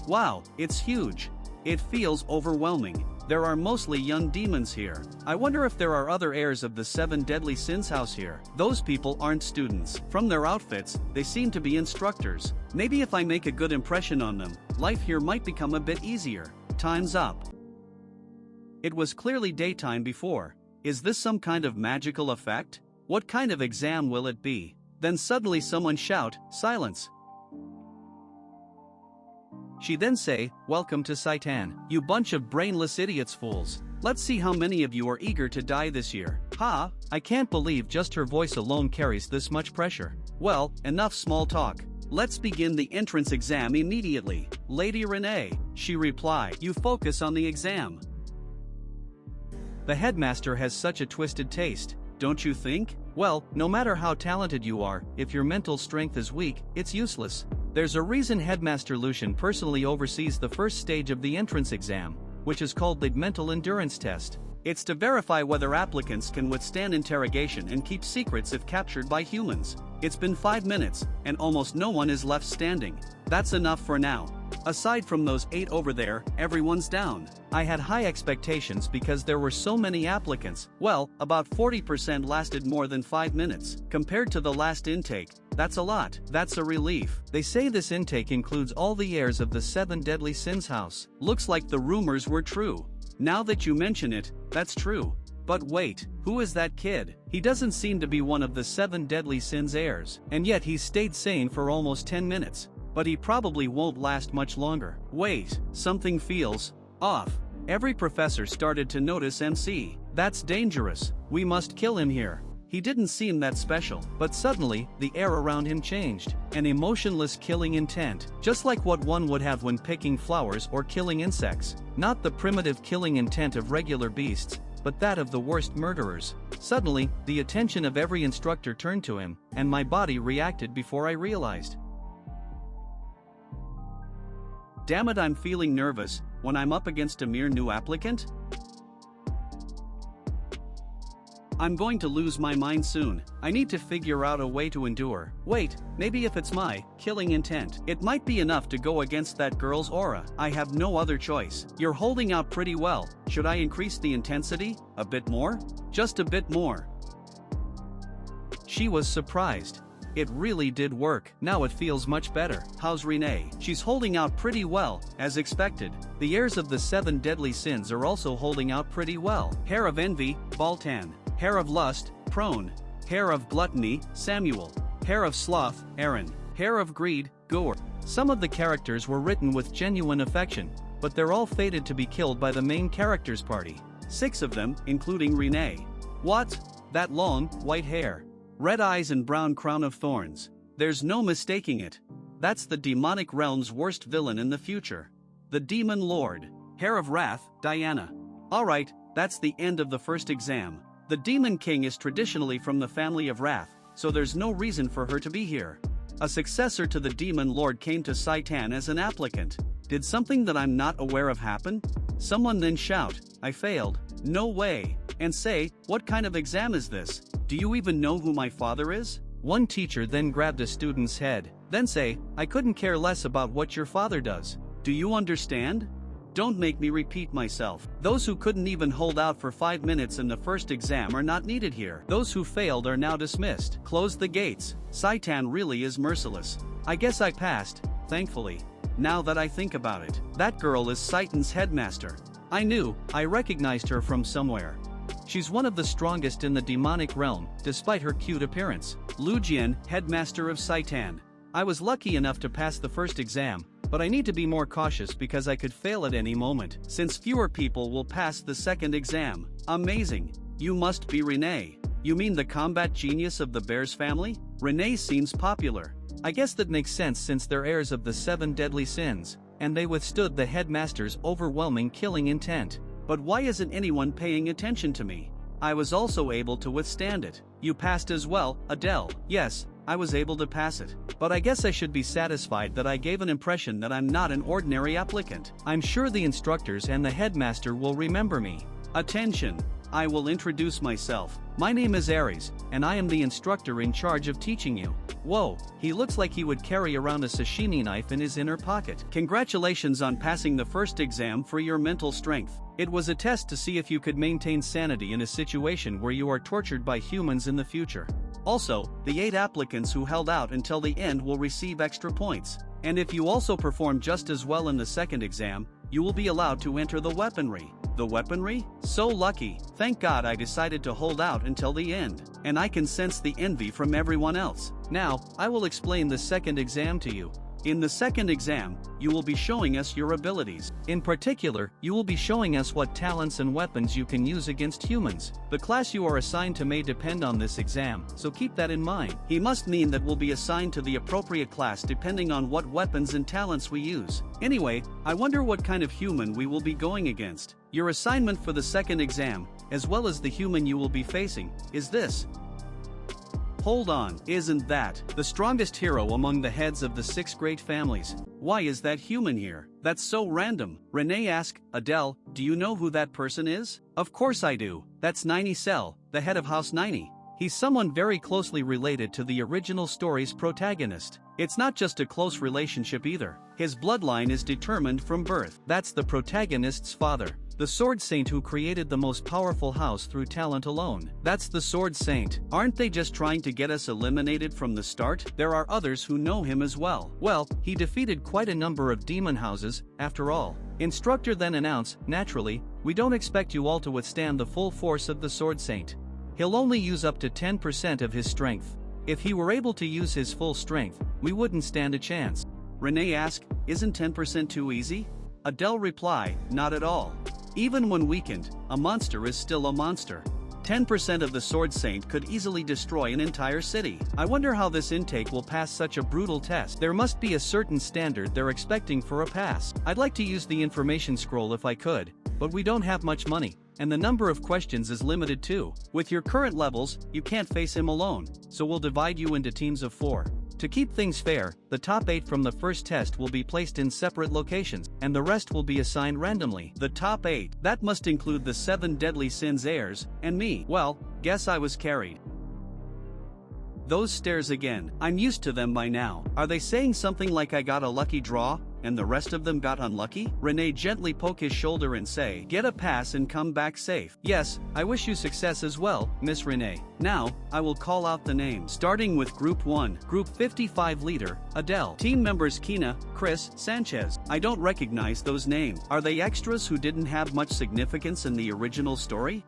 Wow, it's huge. It feels overwhelming. There are mostly young demons here. I wonder if there are other heirs of the 7 deadly sins house here. Those people aren't students. From their outfits, they seem to be instructors. Maybe if I make a good impression on them, life here might become a bit easier. Time's up. It was clearly daytime before. Is this some kind of magical effect? What kind of exam will it be? Then suddenly someone shout, silence. She then say, welcome to Saitan, you bunch of brainless idiots fools. Let's see how many of you are eager to die this year. I can't believe just her voice alone carries this much pressure. Well, enough small talk. Let's begin the entrance exam immediately. Lady Renee, she replied, you focus on the exam. The headmaster has such a twisted taste, don't you think? Well, no matter how talented you are, if your mental strength is weak, it's useless. There's a reason Headmaster Lucian personally oversees the first stage of the entrance exam, which is called the mental endurance test. It's to verify whether applicants can withstand interrogation and keep secrets if captured by humans. It's been 5 minutes, and almost no one is left standing. That's enough for now. Aside from those 8 over there, everyone's down. I had high expectations because there were so many applicants. Well, about 40% lasted more than 5 minutes. Compared to the last intake, that's a lot. That's a relief. They say this intake includes all the heirs of the 7 deadly sins house. Looks like the rumors were true. Now that you mention it, that's true. But wait, who is that kid? He doesn't seem to be one of the 7 deadly sins heirs, and yet he's stayed sane for almost 10 minutes. But he probably won't last much longer. Wait, something feels off. Every professor started to notice MC. That's dangerous. We must kill him here. He didn't seem that special, but suddenly, the air around him changed. An emotionless killing intent, just like what one would have when picking flowers or killing insects. Not the primitive killing intent of regular beasts, but that of the worst murderers. Suddenly, the attention of every instructor turned to him, and my body reacted before I realized. Damn it, I'm feeling nervous when I'm up against a mere new applicant? I'm going to lose my mind soon. I need to figure out a way to endure. Wait, maybe if it's my killing intent, it might be enough to go against that girl's aura. I have no other choice. You're holding out pretty well. Should I increase the intensity? A bit more? Just a bit more. She was surprised. It really did work. Now it feels much better. How's Renee? She's holding out pretty well, as expected. The heirs of the 7 deadly sins are also holding out pretty well. Hair of envy, Baltan. Hair of lust, Prone. Hair of gluttony, Samuel. Hair of sloth, Aaron. Hair of greed, Gore. Some of the characters were written with genuine affection, but they're all fated to be killed by the main character's party. 6 of them, including Renee. What? That long, white hair. Red eyes and brown crown of thorns. There's no mistaking it. That's the demonic realm's worst villain in the future. The Demon Lord. Hair of wrath, Diana. Alright, that's the end of the first exam. The Demon King is traditionally from the family of Wrath, so there's no reason for her to be here. A successor to the Demon Lord came to Saitan as an applicant. Did something that I'm not aware of happen? Someone then shout, I failed. No way. And say, what kind of exam is this? Do you even know who my father is? One teacher then grabbed a student's head, then say, I couldn't care less about what your father does. Do you understand? Don't make me repeat myself. Those who couldn't even hold out for 5 minutes in the first exam are not needed here. Those who failed are now dismissed. Close the gates. Saitan really is merciless. I guess I passed, thankfully. Now that I think about it, that girl is Saitan's headmaster. I recognized her from somewhere. She's one of the strongest in the demonic realm, despite her cute appearance. Lujian, headmaster of Saitan. I was lucky enough to pass the first exam, but I need to be more cautious because I could fail at any moment, since fewer people will pass the second exam. Amazing. You must be Renee. You mean the combat genius of the Bears family? Renee seems popular. I guess that makes sense since they're heirs of the 7 deadly sins, and they withstood the headmaster's overwhelming killing intent. But why isn't anyone paying attention to me? I was also able to withstand it. You passed as well, Adele. Yes, I was able to pass it. But I guess I should be satisfied that I gave an impression that I'm not an ordinary applicant. I'm sure the instructors and the headmaster will remember me. Attention! I will introduce myself. My name is Aries, and I am the instructor in charge of teaching you. Whoa, he looks like he would carry around a sashimi knife in his inner pocket. Congratulations on passing the first exam for your mental strength. It was a test to see if you could maintain sanity in a situation where you are tortured by humans in the future. Also, the 8 applicants who held out until the end will receive extra points. And if you also perform just as well in the second exam, you will be allowed to enter the weaponry. The weaponry? So lucky. Thank God I decided to hold out until the end. And I can sense the envy from everyone else. Now, I will explain the second exam to you. In the second exam, you will be showing us your abilities. In particular, you will be showing us what talents and weapons you can use against humans. The class you are assigned to may depend on this exam, so keep that in mind. He must mean that we'll be assigned to the appropriate class depending on what weapons and talents we use. Anyway, I wonder what kind of human we will be going against. Your assignment for the second exam, as well as the human you will be facing, is this. Hold on, isn't that the strongest hero among the heads of the 6 great families? Why is that human here? That's so random. Renee asked, Adele, do you know who that person is? Of course I do. That's 90 Cell, the head of House 90. He's someone very closely related to the original story's protagonist. It's not just a close relationship either. His bloodline is determined from birth. That's the protagonist's father, the Sword Saint who created the most powerful house through talent alone. That's the Sword Saint. Aren't they just trying to get us eliminated from the start? There are others who know him as well. Well, he defeated quite a number of demon houses, after all. Instructor then announced, naturally, we don't expect you all to withstand the full force of the Sword Saint. He'll only use up to 10% of his strength. If he were able to use his full strength, we wouldn't stand a chance. Renee asked, isn't 10% too easy? Adele replied, not at all. Even when weakened, a monster is still a monster. 10% of the Sword Saint could easily destroy an entire city. I wonder how this intake will pass such a brutal test. There must be a certain standard they're expecting for a pass. I'd like to use the information scroll if I could. but we don't have much money, and the number of questions is limited too. With your current levels, you can't face him alone, so we'll divide you into teams of 4. To keep things fair, the top 8 from the first test will be placed in separate locations, and the rest will be assigned randomly. The top 8, that must include the 7 deadly sins heirs, and me. Well, guess I was carried. Those stares again, I'm used to them by now. Are they saying something like I got a lucky draw, and the rest of them got unlucky? Renee gently poke his shoulder and say, get a pass and come back safe. Yes, I wish you success as well, Miss Renee. Now, I will call out the names. Starting with Group 1, Group 55 leader, Adele. Team members Kina, Chris, Sanchez. I don't recognize those names. Are they extras who didn't have much significance in the original story?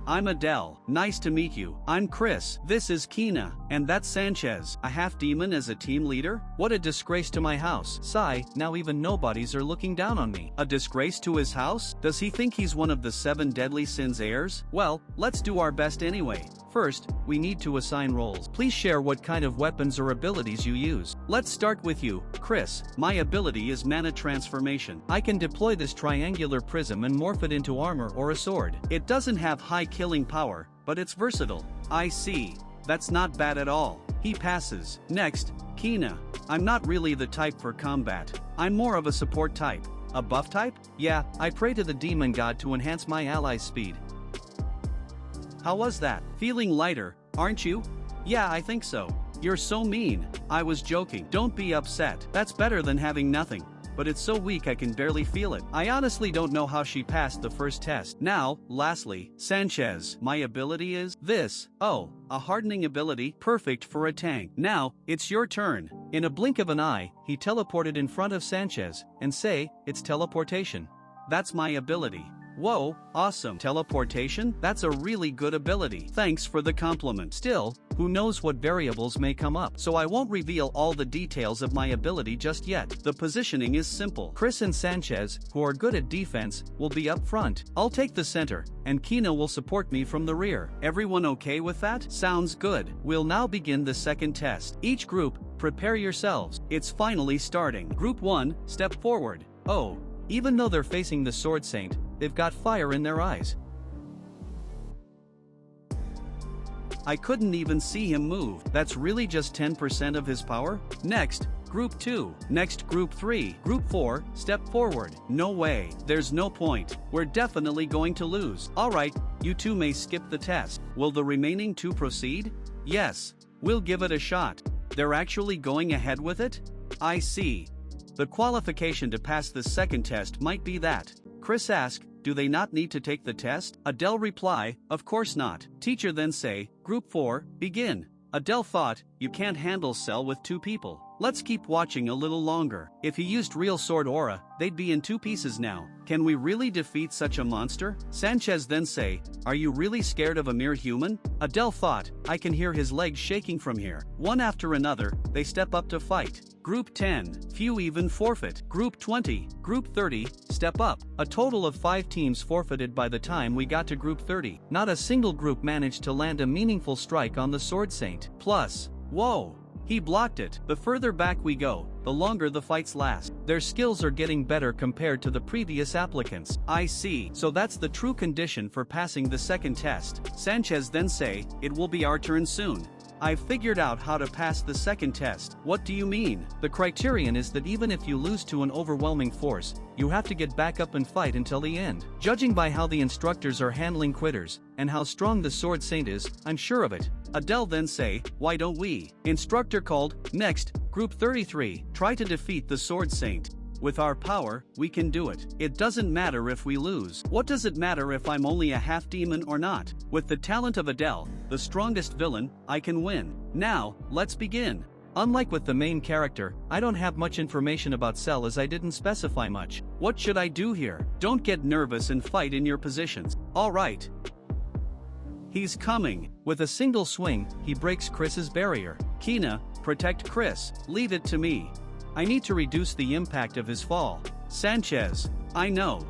I'm Adele. Nice to meet you. I'm Chris. This is Kina. And that's Sanchez. A half-demon as a team leader? What a disgrace to my house. Sigh, now even nobodies are looking down on me. A disgrace to his house? Does he think he's one of the 7 deadly sins heirs? Well, let's do our best anyway. First, we need to assign roles. Please share what kind of weapons or abilities you use. Let's start with you, Chris. My ability is mana transformation. I can deploy this triangular prism and morph it into armor or a sword. It doesn't have high killing power, but it's versatile. I see. That's not bad at all. He passes. Next, Kina. I'm not really the type for combat. I'm more of a support type. A buff type? Yeah, I pray to the demon god to enhance my allies' speed. How was that? Feeling lighter, aren't you? Yeah, I think so. You're so mean. I was joking. Don't be upset. That's better than having nothing. But it's so weak I can barely feel it. I honestly don't know how she passed the first test. Now, lastly, Sanchez. My ability is this. Oh, a hardening ability, perfect for a tank. Now, it's your turn. In a blink of an eye, he teleported in front of Sanchez, and say, it's teleportation. That's my ability. Whoa, awesome. Teleportation? That's a really good ability. Thanks for the compliment. Still, who knows what variables may come up, so I won't reveal all the details of my ability just yet. The positioning is simple. Chris and Sanchez, who are good at defense, will be up front. I'll take the center, and Kina will support me from the rear. Everyone okay with that? Sounds good. We'll now begin the second test. Each group, prepare yourselves. It's finally starting. Group 1, step forward. Oh, even though they're facing the Sword Saint, they've got fire in their eyes. I couldn't even see him move. That's really just 10% of his power? Next, Group 2. Next, Group 3. Group 4, step forward. No way. There's no point. We're definitely going to lose. Alright, you two may skip the test. Will the remaining 2 proceed? Yes. We'll give it a shot. They're actually going ahead with it? I see. The qualification to pass the second test might be that. Chris asked, do they not need to take the test? Adele reply, of course not. Teacher then say, Group 4, begin. Adele thought, you can't handle Cell with 2 people. Let's keep watching a little longer. If he used real sword aura, they'd be in 2 pieces now. Can we really defeat such a monster? Sanchez then say, are you really scared of a mere human? Adele thought, I can hear his legs shaking from here. One after another, they step up to fight. Group 10, few even forfeit. Group 20, Group 30, step up. A total of 5 teams forfeited by the time we got to Group 30. Not a single group managed to land a meaningful strike on the Sword Saint. Plus, whoa! He blocked it. The further back we go, the longer the fights last. Their skills are getting better compared to the previous applicants. I see. So that's the true condition for passing the second test. Sanchez then say, it will be our turn soon. I've figured out how to pass the second test. What do you mean? The criterion is that even if you lose to an overwhelming force, you have to get back up and fight until the end. Judging by how the instructors are handling quitters, and how strong the Sword Saint is, I'm sure of it. Adele then say, why don't we? Instructor called, next, Group 33, try to defeat the Sword Saint. With our power, we can do it. It doesn't matter if we lose. What does it matter if I'm only a half-demon or not? With the talent of Adele, the strongest villain, I can win. Now, let's begin. Unlike with the main character, I don't have much information about Cell as I didn't specify much. What should I do here? Don't get nervous and fight in your positions. Alright. He's coming. With a single swing, he breaks Chris's barrier. Kina, protect Chris. Leave it to me. I need to reduce the impact of his fall. Sanchez, I know.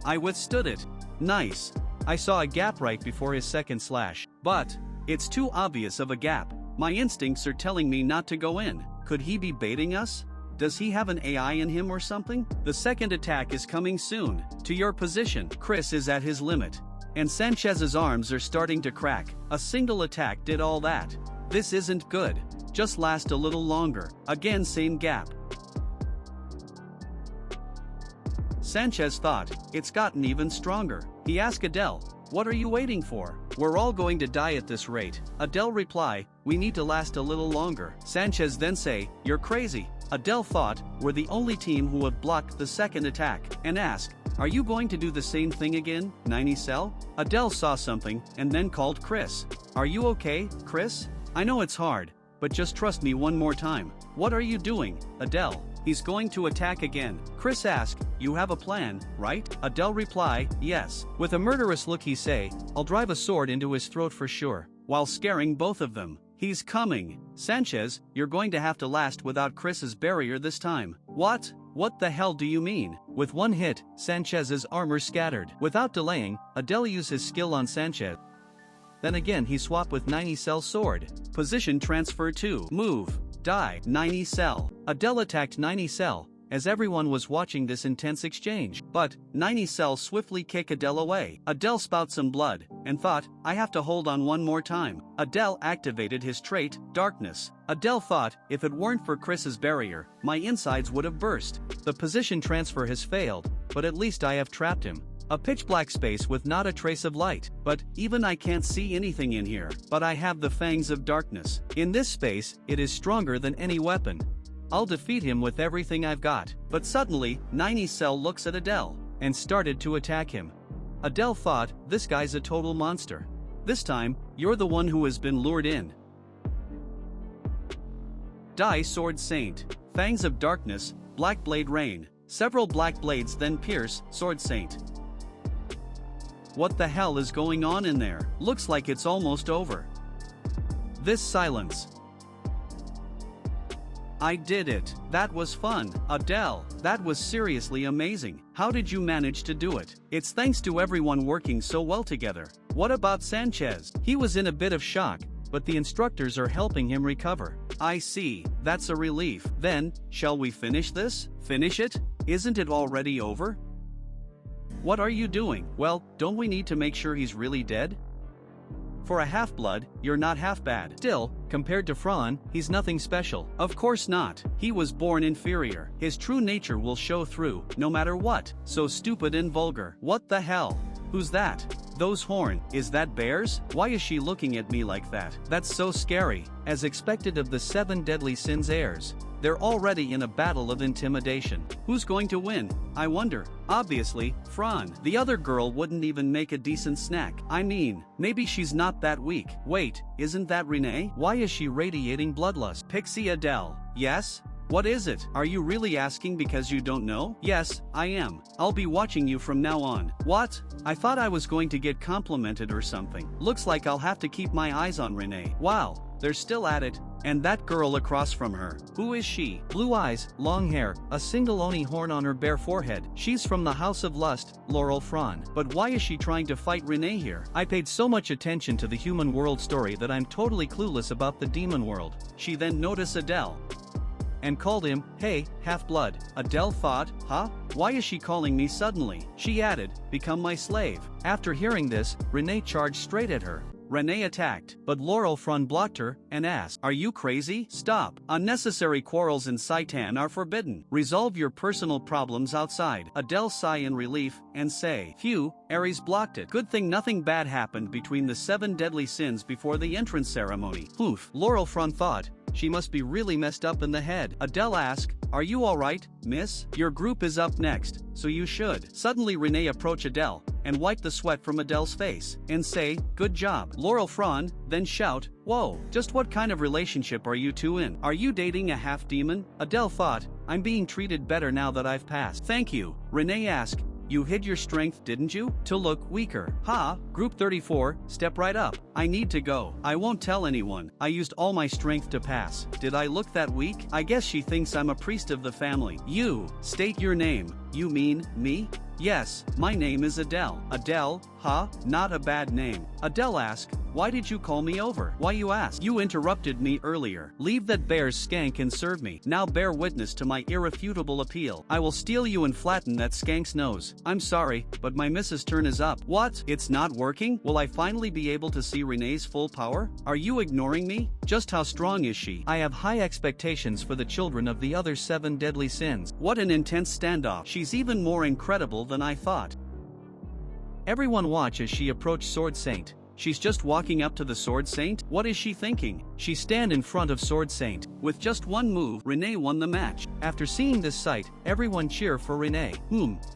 I withstood it. Nice. I saw a gap right before his second slash. But, it's too obvious of a gap. My instincts are telling me not to go in. Could he be baiting us? Does he have an AI in him or something? The second attack is coming soon. To your position. Chris is at his limit. And Sanchez's arms are starting to crack. A single attack did all that. This isn't good. Just last a little longer. Again, same gap. Sanchez thought, it's gotten even stronger. He asked Adele, what are you waiting for? We're all going to die at this rate. Adele reply, we need to last a little longer. Sanchez then say, you're crazy. Adele thought, we're the only team who have blocked the second attack, and asked, are you going to do the same thing again, 90 Cell? Adele saw something, and then called Chris. Are you okay, Chris? I know it's hard, but just trust me one more time. What are you doing, Adele? He's going to attack again. Chris asked, you have a plan, right? Adele reply, yes. With a murderous look he say, I'll drive a sword into his throat for sure, while scaring both of them. He's coming. Sanchez, you're going to have to last without Chris's barrier this time. What? What the hell do you mean? With one hit, Sanchez's armor scattered. Without delaying, Adele used his skill on Sanchez. Then again he swapped with 90 Cell's sword. Position transfer 2. Move. Die. 90 Cell. Adele attacked 90 Cell, as everyone was watching this intense exchange. But 90 Cell swiftly kicked Adele away. Adele spout some blood, and thought, I have to hold on one more time. Adele activated his trait, Darkness. Adele thought, if it weren't for Chris's barrier, my insides would have burst. The position transfer has failed, but at least I have trapped him. A pitch black space with not a trace of light, but even I can't see anything in here. But I have the fangs of darkness. In this space, it is stronger than any weapon. I'll defeat him with everything I've got. But suddenly, 90 Cell looks at Adele, and started to attack him. Adele thought, this guy's a total monster. This time, you're the one who has been lured in. Die Sword Saint. Fangs of Darkness, Black Blade Rain. Several black blades then pierce, Sword Saint. What the hell is going on in there? Looks like it's almost over. This silence. I did it. That was fun. Adele, that was seriously amazing. How did you manage to do it? It's thanks to everyone working so well together. What about Sanchez? He was in a bit of shock, but the instructors are helping him recover. I see. That's a relief. Then, shall we finish this? Finish it? Isn't it already over? What are you doing? Well, don't we need to make sure he's really dead? For a half-blood, you're not half bad. Still, compared to Fran, he's nothing special. Of course not. He was born inferior. His true nature will show through, no matter what. So stupid and vulgar. What the hell? Who's that? Those horn. Is that bears? Why is she looking at me like that? That's so scary. As expected of the 7 deadly sins heirs. They're already in a battle of intimidation. Who's going to win? I wonder. Obviously, Fran. The other girl wouldn't even make a decent snack. I mean, maybe she's not that weak. Wait, isn't that Renee? Why is she radiating bloodlust? Pixie Adele. Yes? What is it? Are you really asking because you don't know? Yes, I am. I'll be watching you from now on. What? I thought I was going to get complimented or something. Looks like I'll have to keep my eyes on Renee. Wow. They're still at it. And that girl across from her. Who is she? Blue eyes, long hair, a single oni horn on her bare forehead. She's from the House of Lust, Laurel Fran. But why is she trying to fight Renee here? I paid so much attention to the human world story that I'm totally clueless about the demon world. She then noticed Adele and called him, hey, half-blood. Adele thought, huh? Why is she calling me suddenly? She added, become my slave. After hearing this, Renee charged straight at her. Renee attacked, but Laurel Fran blocked her and asked, are you crazy? Stop. Unnecessary quarrels in Saitan are forbidden. Resolve your personal problems outside. Adele sigh in relief and say, phew, Ares blocked it. Good thing nothing bad happened between the 7 deadly sins before the entrance ceremony. Oof. Laurel Fran thought, she must be really messed up in the head. Adele asked, are you alright, miss? Your group is up next, so you should. Suddenly Renee approached Adele and wipe the sweat from Adele's face and say, good job. Laurel Fran then shout, whoa, just what kind of relationship are you two in? Are you dating a half-demon? Adele thought, I'm being treated better now that I've passed. Thank you. Renee asked, you hid your strength, didn't you? To look weaker. Ha, group 34, step right up. I need to go. I won't tell anyone. I used all my strength to pass. Did I look that weak? I guess she thinks I'm a priest of the family. You, state your name. You mean, me? Yes, my name is Adele. Adele, Huh? Not a bad name. Adele asked, why did you call me over? Why you ask? You interrupted me earlier. Leave that bear's skank and serve me. Now bear witness to my irrefutable appeal. I will steal you and flatten that skank's nose. I'm sorry, but my missus' turn is up. What? It's not working? Will I finally be able to see Renee's full power? Are you ignoring me? Just how strong is she? I have high expectations for the children of the other 7 deadly sins. What an intense standoff. She's even more incredible than I thought. Everyone watch as she approached Sword Saint. She's just walking up to the Sword Saint? What is she thinking? She stand in front of Sword Saint. With just one move, Renee won the match. After seeing this sight, everyone cheer for Renee.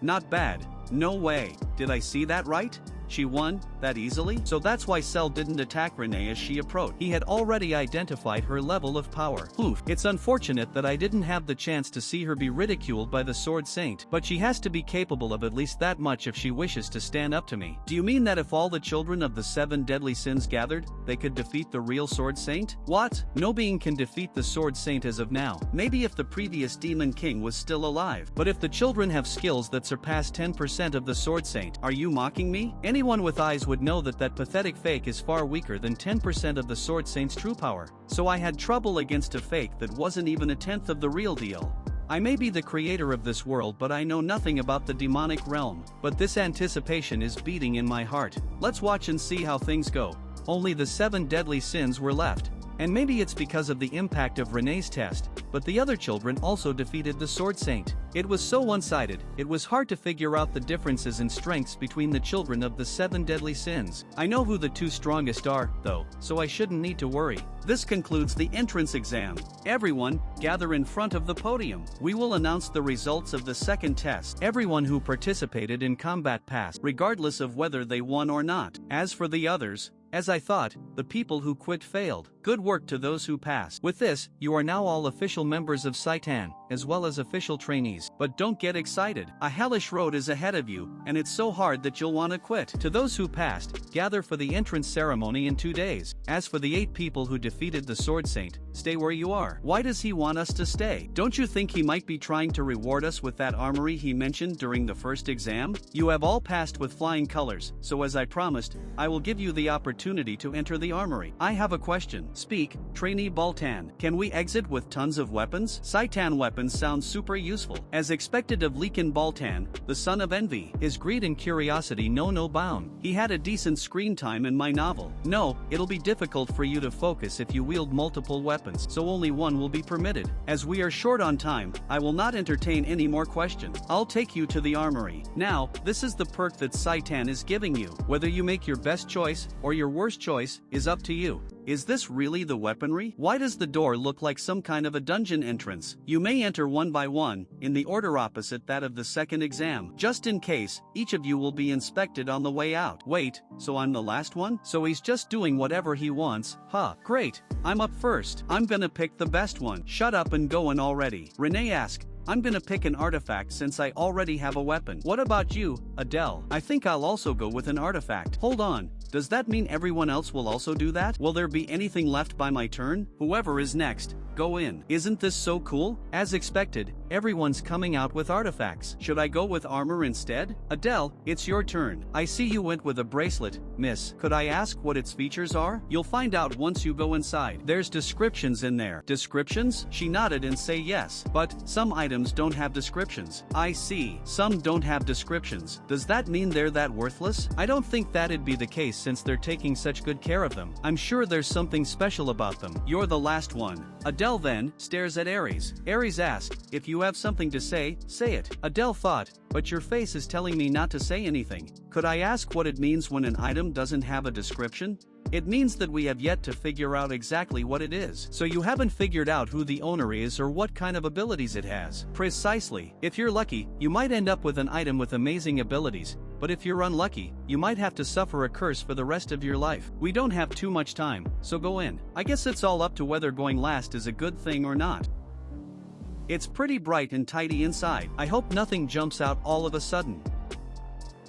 Not bad. No way. Did I see that right? She won that easily? So that's why Cell didn't attack Renee as she approached. He had already identified her level of power. It's unfortunate that I didn't have the chance to see her be ridiculed by the Sword Saint, but she has to be capable of at least that much if she wishes to stand up to me. Do you mean that if all the children of the 7 deadly sins gathered, they could defeat the real Sword Saint? What? No being can defeat the Sword Saint as of now. Maybe if the previous Demon King was still alive. But if the children have skills that surpass 10% of the Sword Saint, are you mocking me? Anyone with eyes would know that that pathetic fake is far weaker than 10% of the Sword Saint's true power. So I had trouble against a fake that wasn't even a tenth of the real deal. I may be the creator of this world, but I know nothing about the demonic realm. But this anticipation is beating in my heart. Let's watch and see how things go. Only the 7 deadly sins were left. And maybe it's because of the impact of Renee's test, but the other children also defeated the Sword Saint. It was so one-sided, it was hard to figure out the differences in strengths between the children of the 7 deadly sins. I know who the 2 strongest are, though, so I shouldn't need to worry. This concludes the entrance exam. Everyone, gather in front of the podium. We will announce the results of the second test. Everyone who participated in combat passed, regardless of whether they won or not. As for the others, as I thought, the people who quit failed. Good work to those who passed. With this, you are now all official members of Saitan, as well as official trainees. But don't get excited. A hellish road is ahead of you, and it's so hard that you'll want to quit. To those who passed, gather for the entrance ceremony in 2 days. As for the 8 people who defeated the Sword Saint, stay where you are. Why does he want us to stay? Don't you think he might be trying to reward us with that armory he mentioned during the first exam? You have all passed with flying colors, so as I promised, I will give you the opportunity to enter the armory. I have a question. Speak, trainee Baltan. Can we exit with tons of weapons? Saitan weapons sound super useful. As expected of Leakin Baltan, the son of envy, his greed and curiosity know no bound. He had a decent screen time in my novel. No, it'll be difficult for you to focus if you wield multiple weapons, so only one will be permitted. As we are short on time, I will not entertain any more questions. I'll take you to the armory. Now, this is the perk that Saitan is giving you. Whether you make your best choice or your worst choice is up to you. Is this really the weaponry? Why does the door look like some kind of a dungeon entrance? You may enter one by one, in the order opposite that of the second exam. Just in case, each of you will be inspected on the way out. Wait, so I'm the last one? So he's just doing whatever he wants? Huh, great. I'm up first. I'm gonna pick the best one. Shut up and go in already. Renee asked. I'm gonna pick an artifact since I already have a weapon. What about you, Adele? I think I'll also go with an artifact. Hold on. Does that mean everyone else will also do that? Will there be anything left by my turn? Whoever is next, go in. Isn't this so cool? As expected, everyone's coming out with artifacts. Should I go with armor instead? Adele, it's your turn. I see you went with a bracelet, miss. Could I ask what its features are? You'll find out once you go inside. There's descriptions in there. Descriptions? She nodded and say yes. But some items don't have descriptions. I see. Some don't have descriptions. Does that mean they're that worthless? I don't think that'd be the case since they're taking such good care of them. I'm sure there's something special about them. You're the last one. Adele then stares at Aries. Aries asked, if you have something to say it. Adele thought, but your face is telling me not to say anything. Could I ask what it means when an item doesn't have a description? It means that we have yet to figure out exactly what it is. So you haven't figured out who the owner is or what kind of abilities it has. Precisely. If you're lucky, you might end up with an item with amazing abilities, but if you're unlucky, you might have to suffer a curse for the rest of your life. We don't have too much time, so go in. I guess it's all up to whether going last is a good thing or not. It's pretty bright and tidy inside. I hope nothing jumps out all of a sudden.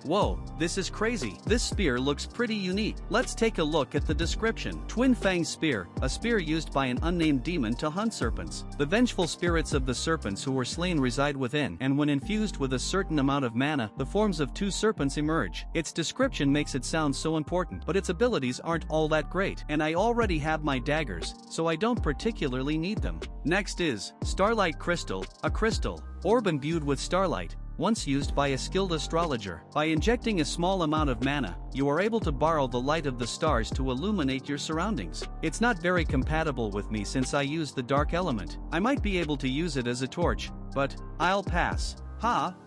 Whoa, this is crazy. This spear looks pretty unique. Let's take a look at the description. Twin Fang Spear, a spear used by an unnamed demon to hunt serpents. The vengeful spirits of the serpents who were slain reside within, and when infused with a certain amount of mana, the forms of two serpents emerge. Its description makes it sound so important, but its abilities aren't all that great, and I already have my daggers, so I don't particularly need them. Next is Starlight Crystal, a crystal orb imbued with starlight, once used by a skilled astrologer. By injecting a small amount of mana, you are able to borrow the light of the stars to illuminate your surroundings. It's not very compatible with me since I use the dark element. I might be able to use it as a torch, but I'll pass.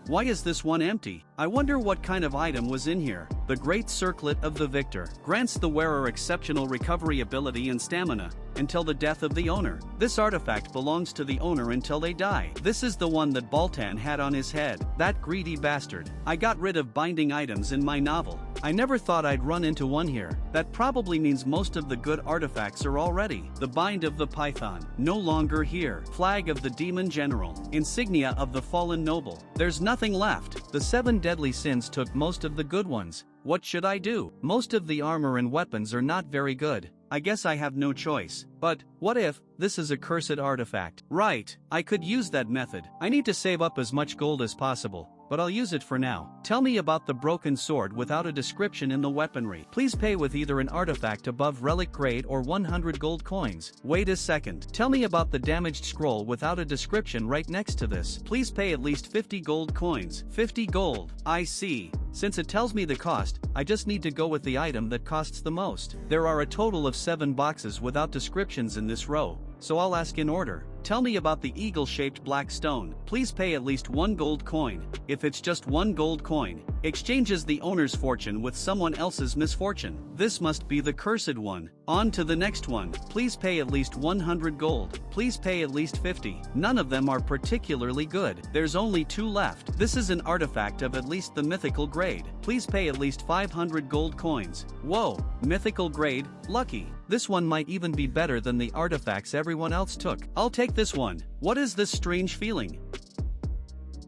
Why is this one empty? I wonder what kind of item was in here. The Great Circlet of the Victor grants the wearer exceptional recovery ability and stamina until the death of the owner. This artifact belongs to the owner until they die. This is the one that Baltan had on his head. That greedy bastard. I got rid of binding items in my novel. I never thought I'd run into one here. That probably means most of the good artifacts are already. The Bind of the Python, no longer here. Flag of the Demon General, insignia of the Fallen Noble. There's nothing left. The 7 deadly sins took most of the good ones. What should I do? Most of the armor and weapons are not very good. I guess I have no choice. But what if this is a cursed artifact? Right, I could use that method. I need to save up as much gold as possible, but I'll use it for now. Tell me about the broken sword without a description in the weaponry. Please pay with either an artifact above relic grade or 100 gold coins. Wait a second. Tell me about the damaged scroll without a description right next to this. Please pay at least 50 gold coins. 50 gold. I see. Since it tells me the cost, I just need to go with the item that costs the most. There are a total of 7 boxes without descriptions in this row, so I'll ask in order. Tell me about the eagle-shaped black stone. Please pay at least 1 gold coin. If it's just 1 gold coin, exchanges the owner's fortune with someone else's misfortune. This must be the cursed one. On to the next one. Please pay at least 100 gold. Please pay at least 50. None of them are particularly good. There's only 2 left. This is an artifact of at least the mythical grade. Please pay at least 500 gold coins. Whoa, mythical grade, lucky. This one might even be better than the artifacts everyone else took. I'll take this one. What is this strange feeling?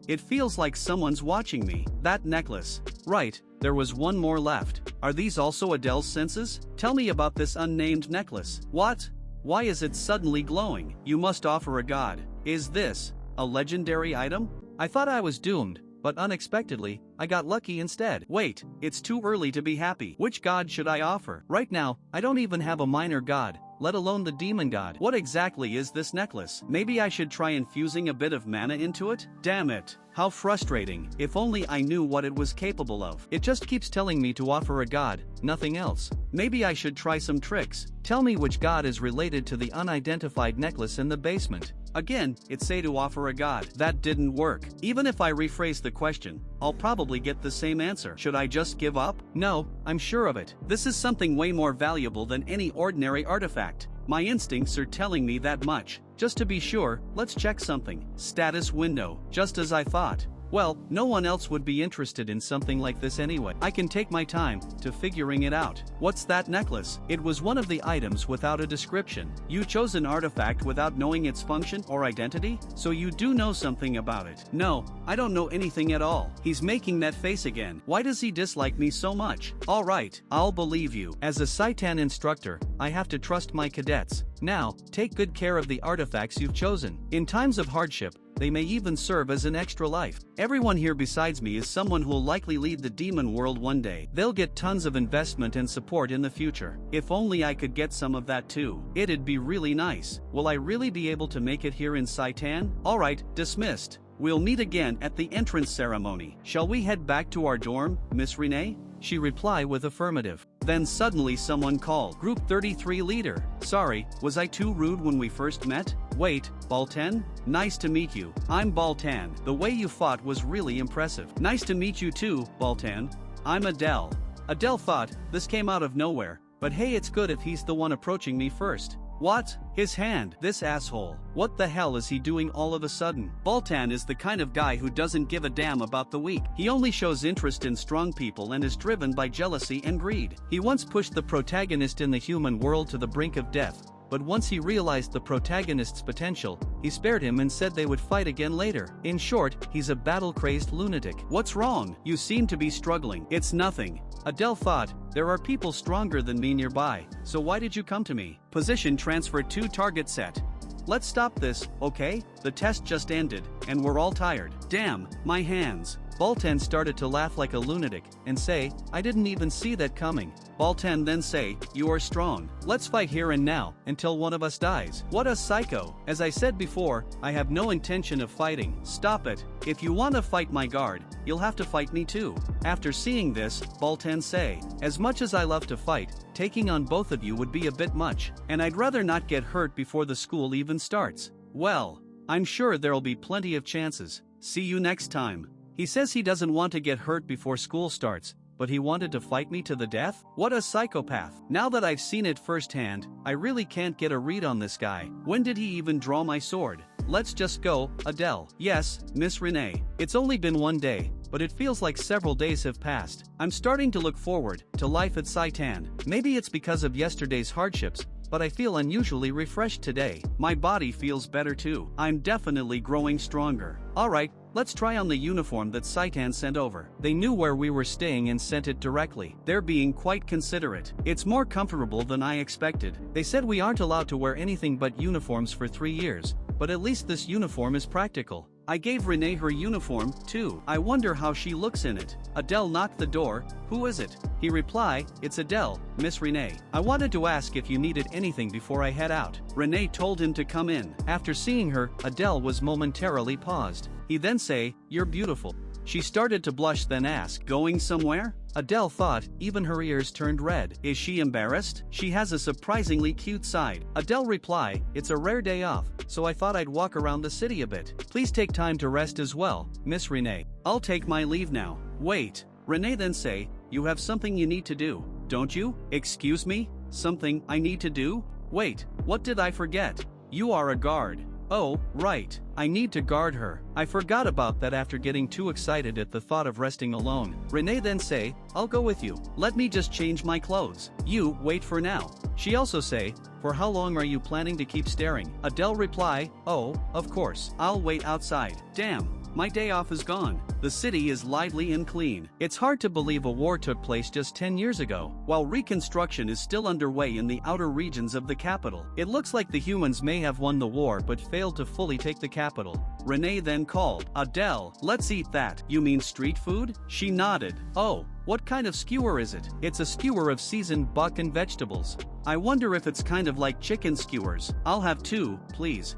It feels like someone's watching me. That necklace. Right, there was one more left. Are these also Adele's senses? Tell me about this unnamed necklace. What? Why is it suddenly glowing? You must offer a god. Is this a legendary item? I thought I was doomed, but unexpectedly, I got lucky instead. Wait, it's too early to be happy. Which god should I offer? Right now, I don't even have a minor god, let alone the demon god. What exactly is this necklace? Maybe I should try infusing a bit of mana into it? Damn it. How frustrating. If only I knew what it was capable of. It just keeps telling me to offer a god, nothing else. Maybe I should try some tricks. Tell me which god is related to the unidentified necklace in the basement. Again, it say to offer a god. That didn't work. Even if I rephrase the question, I'll probably get the same answer. Should I just give up? No, I'm sure of it. This is something way more valuable than any ordinary artifact. My instincts are telling me that much. Just to be sure, let's check something. Status window. Just as I thought. Well, no one else would be interested in something like this anyway. I can take my time to figuring it out. What's that necklace? It was one of the items without a description. You chose an artifact without knowing its function or identity? So you do know something about it. No, I don't know anything at all. He's making that face again. Why does he dislike me so much? Alright, I'll believe you. As a Saitan instructor, I have to trust my cadets. Now, take good care of the artifacts you've chosen. In times of hardship, they may even serve as an extra life. Everyone here besides me is someone who'll likely lead the demon world one day. They'll get tons of investment and support in the future. If only I could get some of that too. It'd be really nice. Will I really be able to make it here in Saitan? Alright, dismissed. We'll meet again at the entrance ceremony. Shall we head back to our dorm, Miss Renee? She replied with affirmative. Then suddenly someone called. Group 33 leader. Sorry, was I too rude when we first met? Wait, Baltan? Nice to meet you. I'm Baltan. The way you fought was really impressive. Nice to meet you too, Baltan. I'm Adele. Adele thought this came out of nowhere, but hey, it's good if he's the one approaching me first. What? His hand. This asshole. What the hell is he doing all of a sudden? Baltan is the kind of guy who doesn't give a damn about the weak. He only shows interest in strong people and is driven by jealousy and greed. He once pushed the protagonist in the human world to the brink of death, but once he realized the protagonist's potential, he spared him and said they would fight again later. In short, he's a battle-crazed lunatic. What's wrong? You seem to be struggling. It's nothing. Adele thought, there are people stronger than me nearby, so why did you come to me? Position transfer to target set. Let's stop this, okay? The test just ended, and we're all tired. Damn, my hands. Balten started to laugh like a lunatic, and say, I didn't even see that coming. Balten then say, you are strong. Let's fight here and now, until one of us dies. What a psycho. As I said before, I have no intention of fighting. Stop it. If you want to fight my guard, you'll have to fight me too. After seeing this, Balten say, as much as I love to fight, taking on both of you would be a bit much, and I'd rather not get hurt before the school even starts. Well, I'm sure there'll be plenty of chances. See you next time. He says he doesn't want to get hurt before school starts, but he wanted to fight me to the death? What a psychopath. Now that I've seen it firsthand, I really can't get a read on this guy. When did he even draw my sword? Let's just go, Adele. Yes, Miss Renee. It's only been one day, but it feels like several days have passed. I'm starting to look forward to life at Saitan. Maybe it's because of yesterday's hardships, but I feel unusually refreshed today. My body feels better too. I'm definitely growing stronger. Alright, let's try on the uniform that Saitan sent over. They knew where we were staying and sent it directly. They're being quite considerate. It's more comfortable than I expected. They said we aren't allowed to wear anything but uniforms for 3 years, but at least this uniform is practical. I gave Renee her uniform, too. I wonder how she looks in it. Adele knocked the door. Who is it? He replied, it's Adele, Miss Renee. I wanted to ask if you needed anything before I head out. Renee told him to come in. After seeing her, Adele was momentarily paused. He then say, you're beautiful. She started to blush then asked, going somewhere? Adele thought, even her ears turned red. Is she embarrassed? She has a surprisingly cute side. Adele reply, it's a rare day off, so I thought I'd walk around the city a bit. Please take time to rest as well, Miss Renee. I'll take my leave now. Wait. Renee then say, you have something you need to do, don't you? Excuse me? Something I need to do? Wait, what did I forget? You are a guard. Oh, right. I need to guard her. I forgot about that after getting too excited at the thought of resting alone. Renee then say, I'll go with you. Let me just change my clothes. You, wait for now. She also say, for how long are you planning to keep staring? Adele reply, oh, of course. I'll wait outside. Damn. My day off is gone. The city is lively and clean. It's hard to believe a war took place just 10 years ago. While reconstruction is still underway in the outer regions of the capital, it looks like the humans may have won the war but failed to fully take the capital. Renee then called, Adele, let's eat that. You mean street food? She nodded. Oh, what kind of skewer is it? It's a skewer of seasoned buck and vegetables. I wonder if it's kind of like chicken skewers. I'll have 2, please.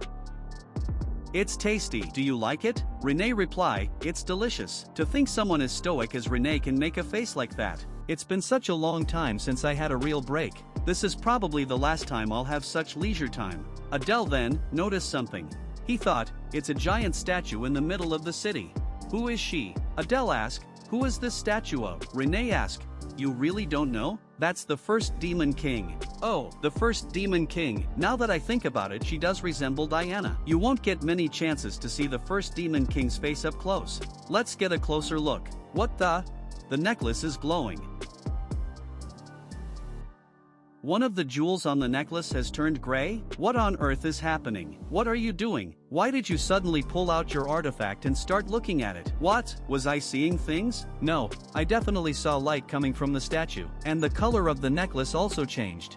It's tasty. Do you like it? Renee reply, it's delicious. To think someone as stoic as Renee can make a face like that. It's been such a long time since I had a real break. This is probably the last time I'll have such leisure time. Adele then noticed something. He thought, it's a giant statue in the middle of the city. Who is she? Adele asked, who is this statue of? Renee asked, you really don't know? That's the first Demon King. Oh, the first Demon King. Now that I think about it, she does resemble Diana. You won't get many chances to see the first Demon King's face up close. Let's get a closer look. What the? The necklace is glowing. One of the jewels on the necklace has turned gray? What on earth is happening? What are you doing? Why did you suddenly pull out your artifact and start looking at it? What? Was I seeing things? No, I definitely saw light coming from the statue, and the color of the necklace also changed.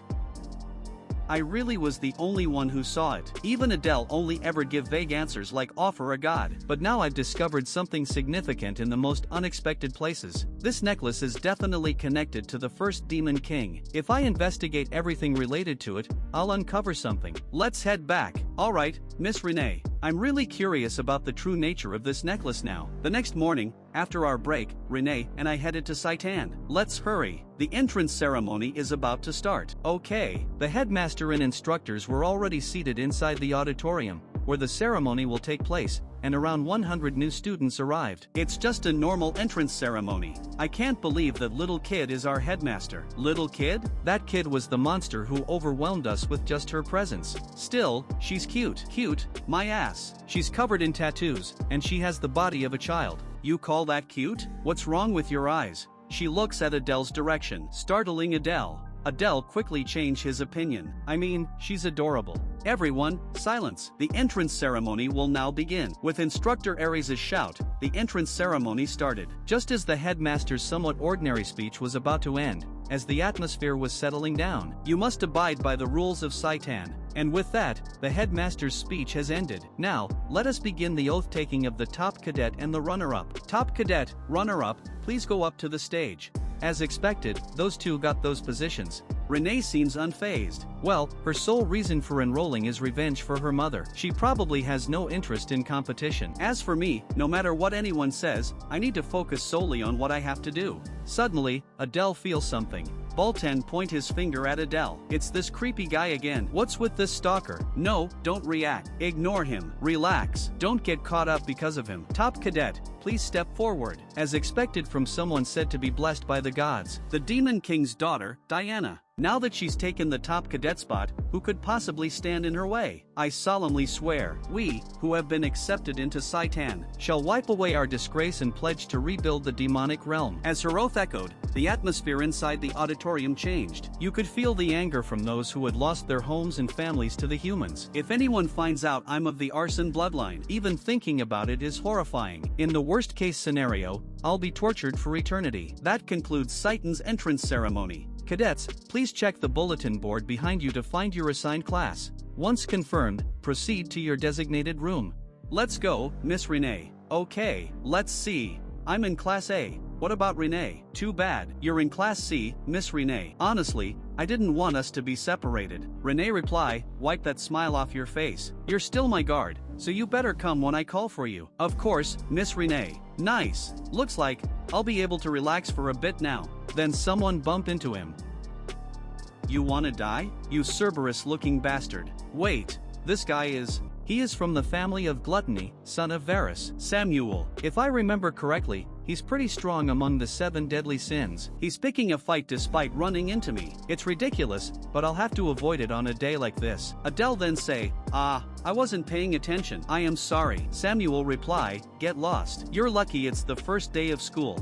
I really was the only one who saw it. Even Adele only ever give vague answers like offer a god. But now I've discovered something significant in the most unexpected places. This necklace is definitely connected to the first Demon King. If I investigate everything related to it, I'll uncover something. Let's head back. Alright, Miss Renee. I'm really curious about the true nature of this necklace now. The next morning, after our break, Renee and I headed to Saitan. Let's hurry. The entrance ceremony is about to start. Okay. The headmaster and instructors were already seated inside the auditorium, where the ceremony will take place, and around 100 new students arrived. It's just a normal entrance ceremony. I can't believe that little kid is our headmaster. Little kid? That kid was the monster who overwhelmed us with just her presence. Still, she's cute. Cute? My ass. She's covered in tattoos, and she has the body of a child. You call that cute? What's wrong with your eyes? She looks at Adele's direction, startling Adele. Adele quickly changed his opinion. I mean, she's adorable. Everyone, silence. The entrance ceremony will now begin. With instructor Aries' shout, the entrance ceremony started. Just as the headmaster's somewhat ordinary speech was about to end, as the atmosphere was settling down, you must abide by the rules of Saitan. And with that, the headmaster's speech has ended. Now, let us begin the oath-taking of the top cadet and the runner-up. Top cadet, runner-up, please go up to the stage. As expected, those two got those positions. Renee seems unfazed. Well, her sole reason for enrolling is revenge for her mother. She probably has no interest in competition. As for me, no matter what anyone says, I need to focus solely on what I have to do. Suddenly, Adele feels something. Baltan point his finger at Adele. It's this creepy guy again. What's with this stalker? No, don't react. Ignore him. Relax. Don't get caught up because of him. Top cadet, please step forward. As expected from someone said to be blessed by the gods. The Demon King's daughter, Diana. Now that she's taken the top cadet spot, who could possibly stand in her way? I solemnly swear, we, who have been accepted into Saitan, shall wipe away our disgrace and pledge to rebuild the demonic realm. As her oath echoed, the atmosphere inside the auditorium changed. You could feel the anger from those who had lost their homes and families to the humans. If anyone finds out I'm of the Arson bloodline, even thinking about it is horrifying. In the worst case scenario, I'll be tortured for eternity. That concludes Saitan's entrance ceremony. Cadets, please check the bulletin board behind you to find your assigned class. Once confirmed, proceed to your designated room. Let's go, Miss Renee. Okay, let's see. I'm in Class A. What about Renee? Too bad, you're in Class C, Miss Renee. Honestly, I didn't want us to be separated. Renee reply, wipe that smile off your face. You're still my guard, so you better come when I call for you. Of course, Miss Renee. Nice. Looks like I'll be able to relax for a bit now. Then someone bumped into him. You wanna die? You Cerberus-looking bastard. Wait, this guy is... He is from the family of Gluttony, son of Varus. Samuel. If I remember correctly, he's pretty strong among the 7 deadly sins. He's picking a fight despite running into me. It's ridiculous, but I'll have to avoid it on a day like this. Adele then say, I wasn't paying attention. I am sorry. Samuel reply, get lost. You're lucky it's the first day of school.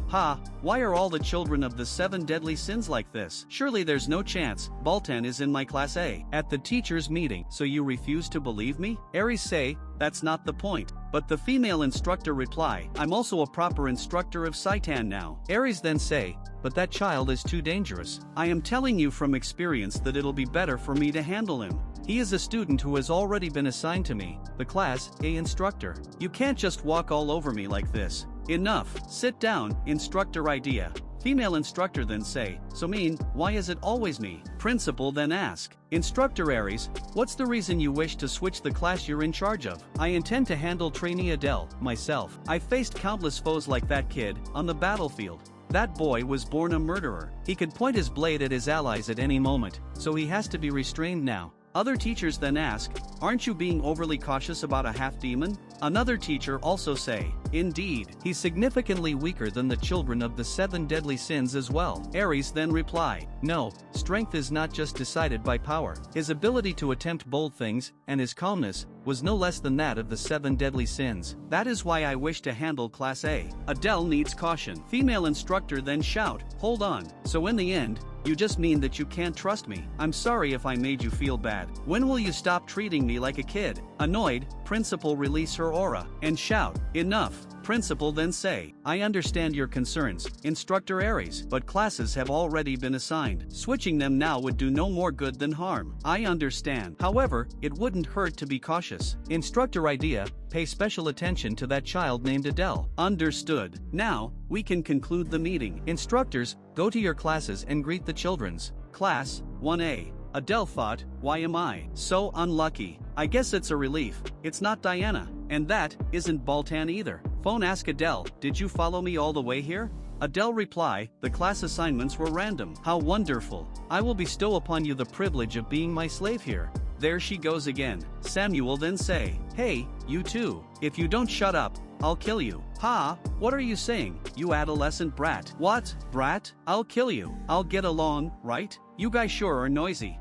Why are all the children of the 7 deadly sins like this? Surely there's no chance. Baltan is in my Class A. At the teacher's meeting. So you refuse to believe me? Aries say, that's not the point. But the female instructor reply, I'm also a proper instructor of Saitan now. Aries then say, but that child is too dangerous. I am telling you from experience that it'll be better for me to handle him. He is a student who has already been assigned to me, the Class A instructor. You can't just walk all over me like this. Enough. Sit down, instructor idea. Female instructor then say, so mean, why is it always me? Principal then ask, Instructor Aries, what's the reason you wish to switch the class you're in charge of? I intend to handle trainee Adele, myself. I've faced countless foes like that kid, on the battlefield. That boy was born a murderer. He could point his blade at his allies at any moment, so he has to be restrained now. Other teachers then ask, aren't you being overly cautious about a half-demon? Another teacher also say, indeed, he's significantly weaker than the children of the 7 deadly sins as well. Aries then reply, no, strength is not just decided by power. His ability to attempt bold things, and his calmness, was no less than that of the 7 deadly sins. That is why I wish to handle Class A. Adele needs caution. Female instructor then shout, hold on, so in the end, you just mean that you can't trust me. I'm sorry if I made you feel bad. When will you stop treating me like a kid? Annoyed, principal release her aura and shout, enough. Principal then say, I understand your concerns, Instructor Aries, but classes have already been assigned. Switching them now would do no more good than harm. I understand. However, it wouldn't hurt to be cautious. Instructor idea, pay special attention to that child named Adele. Understood. Now, we can conclude the meeting. Instructors, go to your classes and greet the children's. Class 1A. Adele thought, why am I so unlucky? I guess it's a relief. It's not Diana. And that isn't Baltan either. Phone ask Adele, did you follow me all the way here? Adele reply, the class assignments were random. How wonderful. I will bestow upon you the privilege of being my slave here. There she goes again. Samuel then say, hey, you too. If you don't shut up, I'll kill you. Ha, what are you saying, you adolescent brat? What, brat? I'll kill you. I'll get along, right? You guys sure are noisy.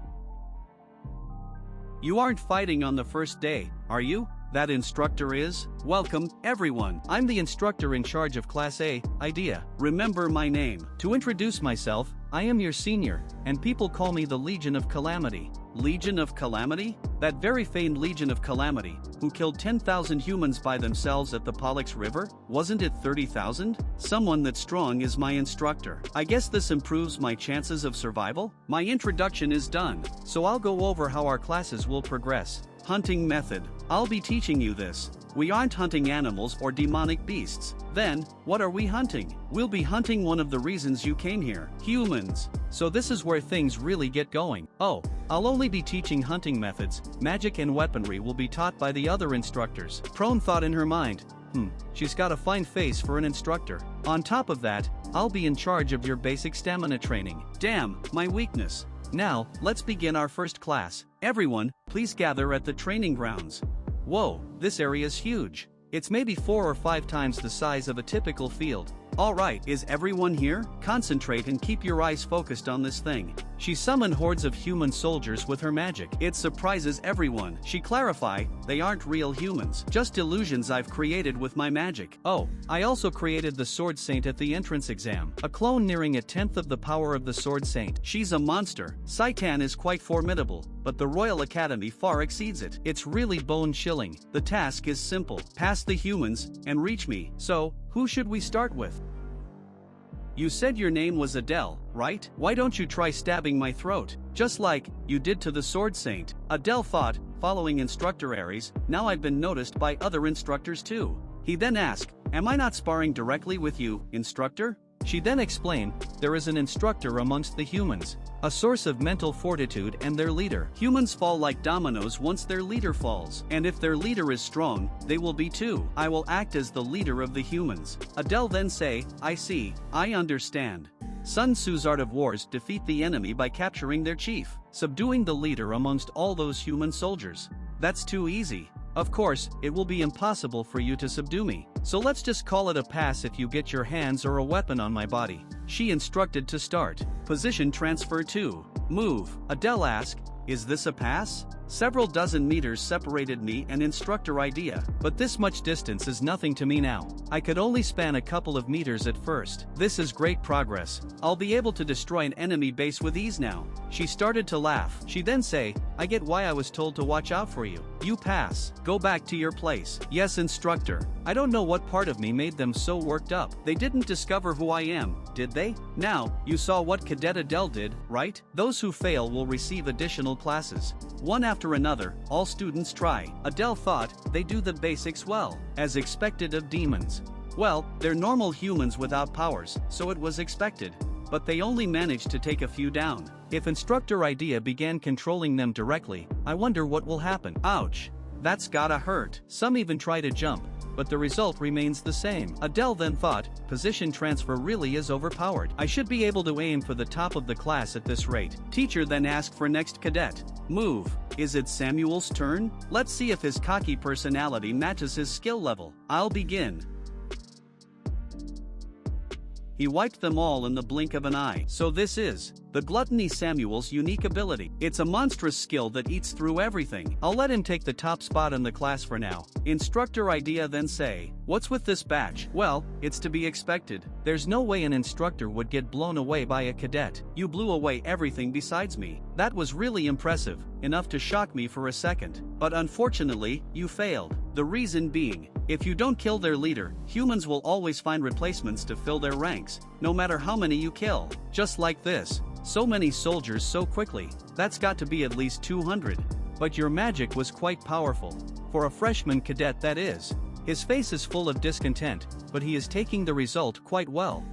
You aren't fighting on the first day, are you? that instructor is? Welcome, everyone. I'm the instructor in charge of Class A, Idea. Remember my name. To introduce myself, I am your senior, and people call me the Legion of Calamity. Legion of Calamity? That very famed Legion of Calamity, who killed 10,000 humans by themselves at the Pollux River? Wasn't it 30,000? Someone that strong is my instructor. I guess this improves my chances of survival? My introduction is done, so I'll go over how our classes will progress. Hunting method. I'll be teaching you this. We aren't hunting animals or demonic beasts. Then, what are we hunting? We'll be hunting one of the reasons you came here, humans. So this is where things really get going. Oh, I'll only be teaching hunting methods. Magic and weaponry will be taught by the other instructors. Prone thought in her mind, she's got a fine face for an instructor. On top of that, I'll be in charge of your basic stamina training. Damn, my weakness. Now, let's begin our first class. Everyone, please gather at the training grounds. Whoa, this area's huge. It's maybe 4 or 5 times the size of a typical field. Alright, is everyone here? Concentrate and keep your eyes focused on this thing. She summoned hordes of human soldiers with her magic. It surprises everyone. She clarified, they aren't real humans, just illusions I've created with my magic. Oh, I also created the Sword Saint at the entrance exam. A clone nearing 1/10 of the power of the Sword Saint. She's a monster. Saitan is quite formidable, but the Royal Academy far exceeds it. It's really bone-chilling. The task is simple. Pass the humans, and reach me. So, who should we start with? You said your name was Adele, right? Why don't you try stabbing my throat, just like you did to the Sword Saint? Adele thought, following instructor Aries, now I've been noticed by other instructors too. He then asked, am I not sparring directly with you, instructor? She then explained, there is an instructor amongst the humans, a source of mental fortitude and their leader. Humans fall like dominoes once their leader falls, and if their leader is strong, they will be too. I will act as the leader of the humans. Adele then say, I see, I understand. Sun Tzu's Art of Wars defeat the enemy by capturing their chief, subduing the leader amongst all those human soldiers. That's too easy. Of course, it will be impossible for you to subdue me, so let's just call it a pass if you get your hands or a weapon on my body. She instructed to start. Position transfer 2. Move. Adele asked, is this a pass? Several dozen meters separated me and instructor Idea, but this much distance is nothing to me now. I could only span a couple of meters at first. This is great progress. I'll be able to destroy an enemy base with ease now. She started to laugh. She then say, I get why I was told to watch out for you. You pass. Go back to your place. Yes, instructor. I don't know what part of me made them so worked up. They didn't discover who I am, did they? Now, you saw what Cadet Adele did, right? Those who fail will receive additional classes. One after another, all students try. Adele thought, they do the basics well, as expected of demons. Well, they're normal humans without powers, so it was expected. But they only managed to take a few down. If instructor Idea began controlling them directly, I wonder what will happen. Ouch. That's gotta hurt. Some even try to jump, but the result remains the same. Adele then thought, position transfer really is overpowered. I should be able to aim for the top of the class at this rate. Teacher then asked for next cadet. Move. Is it Samuel's turn? Let's see if his cocky personality matches his skill level. I'll begin. He wiped them all in the blink of an eye. So this is the Gluttony Samuel's unique ability. It's a monstrous skill that eats through everything. I'll let him take the top spot in the class for now. Instructor Idea then say, what's with this batch? Well, it's to be expected. There's no way an instructor would get blown away by a cadet. You blew away everything besides me. That was really impressive, enough to shock me for a second. But unfortunately, you failed. The reason being, if you don't kill their leader, humans will always find replacements to fill their ranks, no matter how many you kill. Just like this. So many soldiers so quickly. That's got to be at least 200. But your magic was quite powerful. For a freshman cadet, that is. His face is full of discontent, but he is taking the result quite well.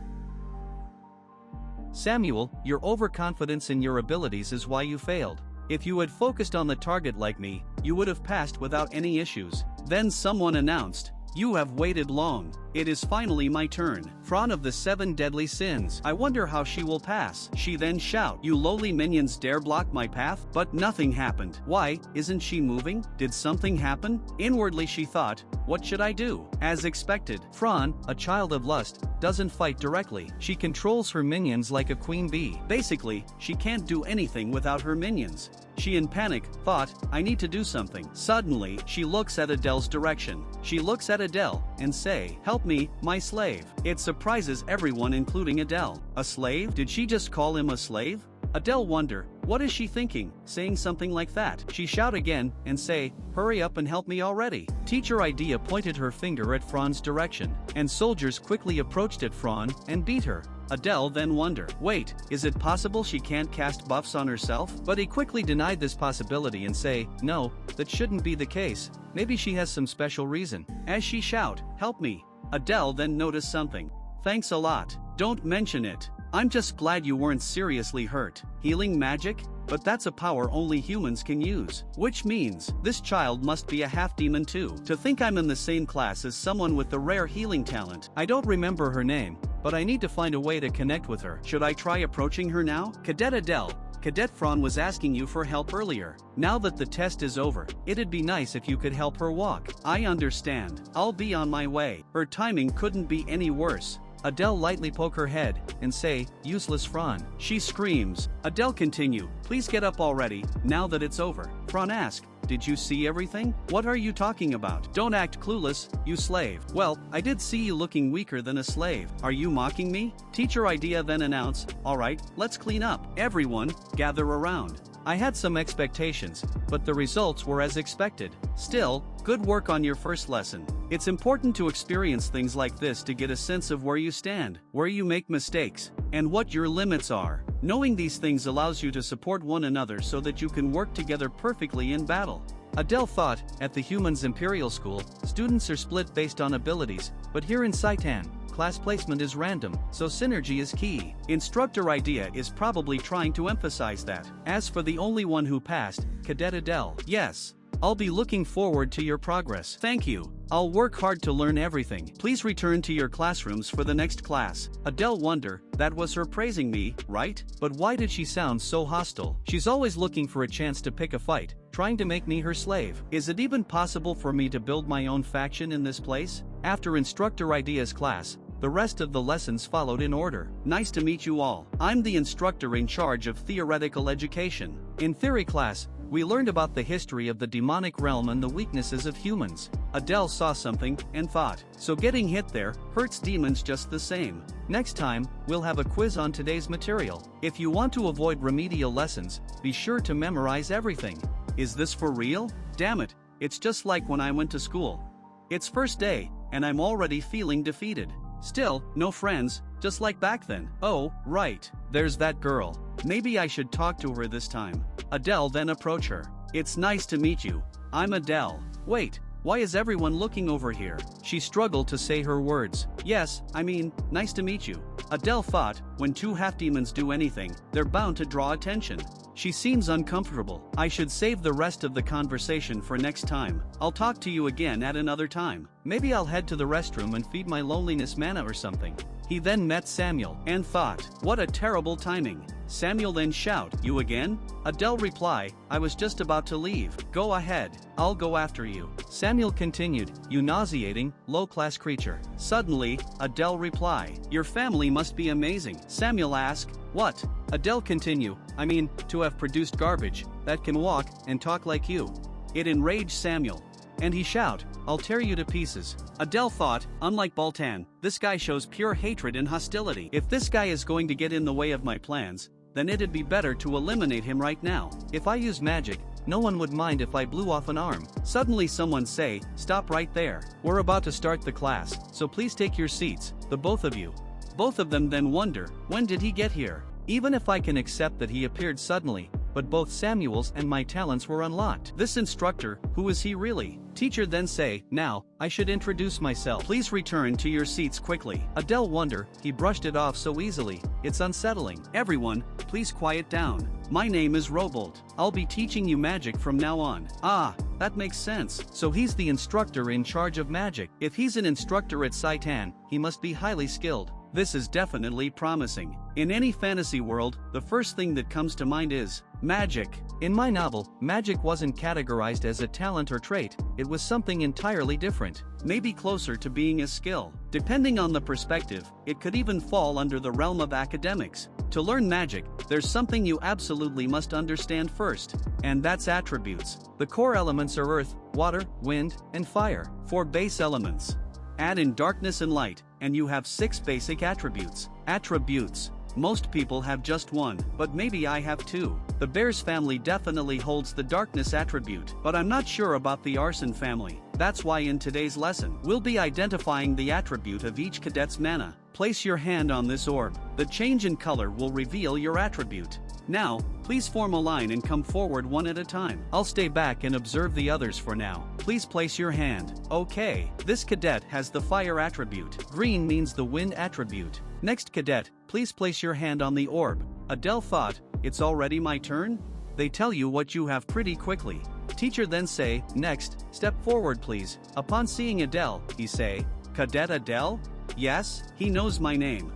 Samuel, your overconfidence in your abilities is why you failed. If you had focused on the target like me, you would have passed without any issues. Then someone announced, you have waited long. It is finally my turn. Fran of the 7 deadly sins. I wonder how she will pass. She then shout, you lowly minions dare block my path? But nothing happened. Why, isn't she moving? Did something happen? Inwardly she thought, what should I do? As expected, Fran, a child of lust, doesn't fight directly. She controls her minions like a queen bee. Basically, she can't do anything without her minions. She in panic, thought, I need to do something. Suddenly, she looks at Adele's direction. She looks at Adele, and say, help me, my slave. It surprises everyone including Adele. A slave? Did she just call him a slave? Adele wonder, what is she thinking, saying something like that? She shout again, and say, hurry up and help me already. Teacher Idea pointed her finger at Fran's direction, and soldiers quickly approached at Fran, and beat her. Adele then wonder, wait, is it possible she can't cast buffs on herself? But he quickly denied this possibility and say, no, that shouldn't be the case. Maybe she has some special reason. As she shout, help me, Adele then noticed something. Thanks a lot. Don't mention it. I'm just glad you weren't seriously hurt. Healing magic? But that's a power only humans can use. Which means, this child must be a half-demon too. To think I'm in the same class as someone with the rare healing talent. I don't remember her name, but I need to find a way to connect with her. Should I try approaching her now? Cadet Adele, Cadet Fran was asking you for help earlier. Now that the test is over, it'd be nice if you could help her walk. I understand. I'll be on my way. Her timing couldn't be any worse. Adele lightly poke her head, and say, useless Fran. She screams. Adele continue, please get up already, now that it's over. Fran ask, did you see everything? What are you talking about? Don't act clueless, you slave. Well, I did see you looking weaker than a slave. Are you mocking me? Teacher Idea then announce, alright, let's clean up. Everyone, gather around. I had some expectations, but the results were as expected. Still, good work on your first lesson. It's important to experience things like this to get a sense of where you stand, where you make mistakes, and what your limits are. Knowing these things allows you to support one another so that you can work together perfectly in battle. Adele thought, at the Humans Imperial School, students are split based on abilities, but here in Saitan, class placement is random, so synergy is key. Instructor Idea is probably trying to emphasize that. As for the only one who passed, Cadet Adele, yes. I'll be looking forward to your progress. Thank you. I'll work hard to learn everything. Please return to your classrooms for the next class. Adele wonder, that was her praising me, right? But why did she sound so hostile? She's always looking for a chance to pick a fight, trying to make me her slave. Is it even possible for me to build my own faction in this place? After Instructor Idea's class, the rest of the lessons followed in order. Nice to meet you all. I'm the instructor in charge of theoretical education. In theory class, we learned about the history of the demonic realm and the weaknesses of humans. Adele saw something and thought, so getting hit there hurts demons just the same. Next time, we'll have a quiz on today's material. If you want to avoid remedial lessons, be sure to memorize everything. Is this for real? Damn it, it's just like when I went to school. It's first day, and I'm already feeling defeated. Still, no friends, just like back then. Oh, right, there's that girl. Maybe I should talk to her this time. Adele then approach her. It's nice to meet you. I'm Adele. Wait, why is everyone looking over here? She struggled to say her words. Yes, I mean, nice to meet you. Adele thought, when two half-demons do anything, they're bound to draw attention. She seems uncomfortable. I should save the rest of the conversation for next time. I'll talk to you again at another time. Maybe I'll head to the restroom and feed my loneliness mana or something. He then met Samuel, and thought, what a terrible timing. Samuel then shout, you again? Adele reply, I was just about to leave. Go ahead, I'll go after you. Samuel continued, you nauseating, low-class creature. Suddenly, Adele reply, your family must be amazing. Samuel ask, what? Adele continue, I mean, to have produced garbage, that can walk, and talk like you. It enraged Samuel. And he shout, I'll tear you to pieces. Adele thought, unlike Baltan, this guy shows pure hatred and hostility. If this guy is going to get in the way of my plans, then it'd be better to eliminate him right now. If I use magic, no one would mind if I blew off an arm. Suddenly someone say, stop right there. We're about to start the class, so please take your seats, the both of you. Both of them then wonder, when did he get here? Even if I can accept that he appeared suddenly, but both Samuel's and my talents were unlocked. This instructor, who is he really? Teacher then say, now, I should introduce myself. Please return to your seats quickly. Adele wonder, he brushed it off so easily. It's unsettling. Everyone, please quiet down. My name is Robolt. I'll be teaching you magic from now on. Ah, that makes sense. So he's the instructor in charge of magic. If he's an instructor at Saitan, he must be highly skilled. This is definitely promising. In any fantasy world, the first thing that comes to mind is magic. In my novel, magic wasn't categorized as a talent or trait, it was something entirely different. Maybe closer to being a skill. Depending on the perspective, it could even fall under the realm of academics. To learn magic, there's something you absolutely must understand first, and that's attributes. The core elements are earth, water, wind, and fire. 4 base elements. Add in darkness and light, and you have 6 basic attributes. Attributes. Most people have just 1, but maybe I have 2. The Bears family definitely holds the darkness attribute, but I'm not sure about the Arson family. That's why in today's lesson, we'll be identifying the attribute of each cadet's mana. Place your hand on this orb. The change in color will reveal your attribute. Now, please form a line and come forward one at a time. I'll stay back and observe the others for now. Please place your hand. Okay, this cadet has the fire attribute. Green means the wind attribute. Next cadet, please place your hand on the orb. Adele thought, it's already my turn? They tell you what you have pretty quickly. Teacher then say, next, step forward please. Upon seeing Adele, he say, Cadet Adele? Yes, he knows my name.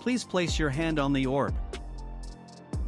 Please place your hand on the orb.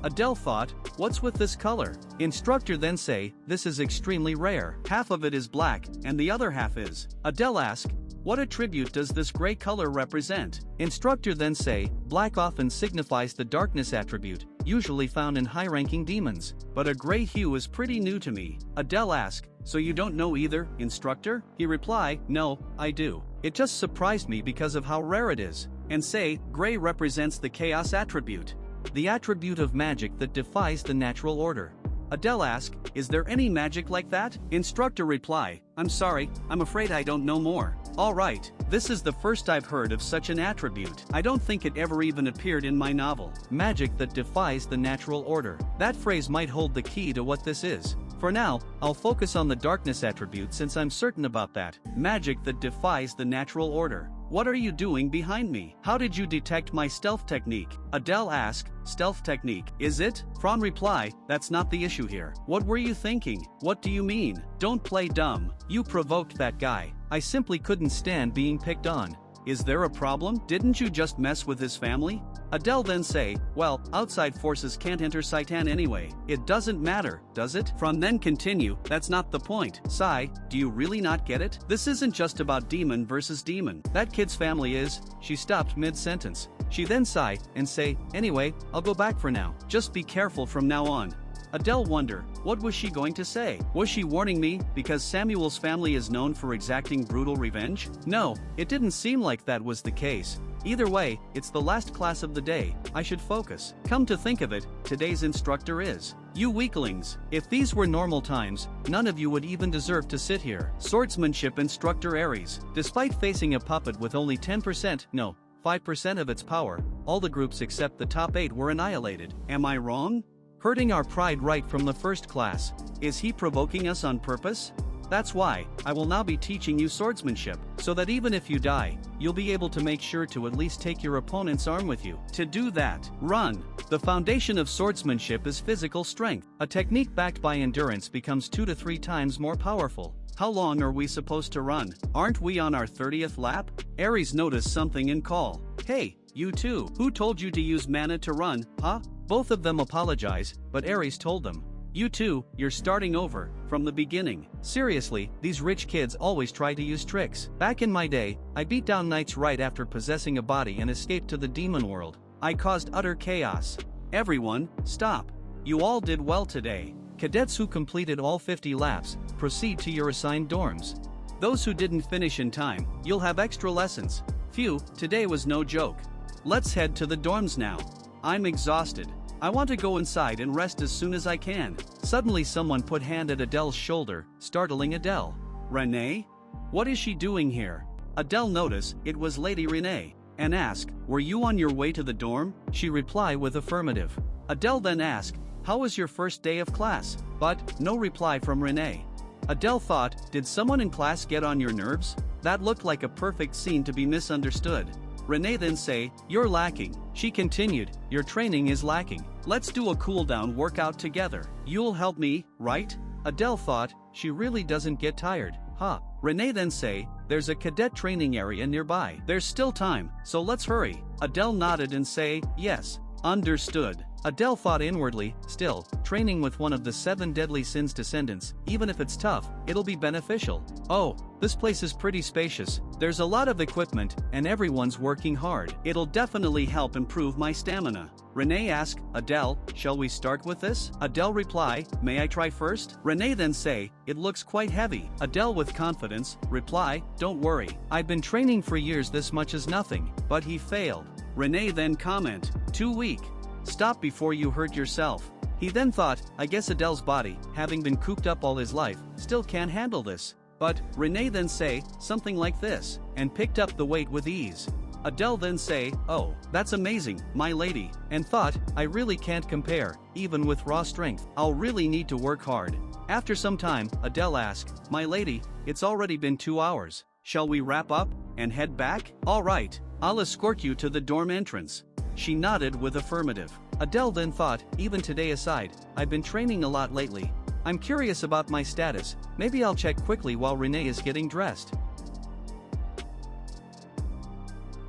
Adele thought, what's with this color? Instructor then say, this is extremely rare. Half of it is black, and the other half is. Adele ask, what attribute does this gray color represent? Instructor then say, black often signifies the darkness attribute, usually found in high-ranking demons. But a gray hue is pretty new to me. Adele ask, so you don't know either, instructor? He reply, no, I do. It just surprised me because of how rare it is. And say, gray represents the chaos attribute. The attribute of magic that defies the natural order. Adele ask, is there any magic like that? Instructor reply, I'm sorry, I'm afraid I don't know more. Alright, this is the first I've heard of such an attribute. I don't think it ever even appeared in my novel. Magic that defies the natural order. That phrase might hold the key to what this is. For now, I'll focus on the darkness attribute since I'm certain about that. Magic that defies the natural order. What are you doing behind me? How did you detect my stealth technique? Adele asked, stealth technique, is it? Fran reply, that's not the issue here. What were you thinking? What do you mean? Don't play dumb. You provoked that guy. I simply couldn't stand being picked on. Is there a problem? Didn't you just mess with his family? Adele then say, well, outside forces can't enter Saitan anyway. It doesn't matter, does it? Fran then continue, that's not the point. Sai, do you really not get it? This isn't just about demon versus demon. That kid's family is. She stopped mid-sentence. She then sighed and say, anyway, I'll go back for now. Just be careful from now on. Adele wonder, what was she going to say? Was she warning me because Samuel's family is known for exacting brutal revenge? No, it didn't seem like that was the case. Either way, it's the last class of the day, I should focus. Come to think of it, today's instructor is you weaklings. If these were normal times, none of you would even deserve to sit here. Swordsmanship instructor Ares. Despite facing a puppet with only 5% of its power, all the groups except the top 8 were annihilated. Am I wrong? Hurting our pride right from the first class. Is he provoking us on purpose? That's why, I will now be teaching you swordsmanship, so that even if you die, you'll be able to make sure to at least take your opponent's arm with you. To do that, run. The foundation of swordsmanship is physical strength. A technique backed by endurance becomes 2 to 3 times more powerful. How long are we supposed to run? Aren't we on our 30th lap? Ares noticed something and call. Hey, you two. Who told you to use mana to run, huh? Both of them apologize, but Ares told them. You two, you're starting over, from the beginning. Seriously, these rich kids always try to use tricks. Back in my day, I beat down knights right after possessing a body and escaped to the demon world. I caused utter chaos. Everyone, stop. You all did well today. Cadets who completed all 50 laps, proceed to your assigned dorms. Those who didn't finish in time, you'll have extra lessons. Phew, today was no joke. Let's head to the dorms now. I'm exhausted. I want to go inside and rest as soon as I can. Suddenly someone put hand at Adele's shoulder, startling Adele. Renee? What is she doing here? Adele noticed it was Lady Renee, and asked, were you on your way to the dorm? She replied with affirmative. Adele then asked, how was your first day of class? But, no reply from Renee. Adele thought, did someone in class get on your nerves? That looked like a perfect scene to be misunderstood. Renee then say, you're lacking. She continued, your training is lacking. Let's do a cool-down workout together. You'll help me, right? Adele thought, she really doesn't get tired, huh? Renee then say, there's a cadet training area nearby. There's still time, so let's hurry. Adele nodded and say, yes, understood. Adele thought inwardly, still, training with one of the 7 deadly sins descendants, even if it's tough, it'll be beneficial. Oh, this place is pretty spacious, there's a lot of equipment, and everyone's working hard. It'll definitely help improve my stamina. Renee asked, Adele, shall we start with this? Adele reply, may I try first? Renee then say, it looks quite heavy. Adele with confidence, reply, don't worry, I've been training for years, this much is nothing. But he failed. Renee then comment, too weak. Stop before you hurt yourself. He then thought, I guess Adele's body, having been cooped up all his life, still can't handle this. But, Renee then say, something like this, and picked up the weight with ease. Adele then say, oh, that's amazing, my lady, and thought, I really can't compare, even with raw strength, I'll really need to work hard. After some time, Adele asked, my lady, it's already been 2 hours, shall we wrap up, and head back? Alright, I'll escort you to the dorm entrance. She nodded with affirmative. Adele then thought, even today aside, I've been training a lot lately. I'm curious about my status, maybe I'll check quickly while Renee is getting dressed.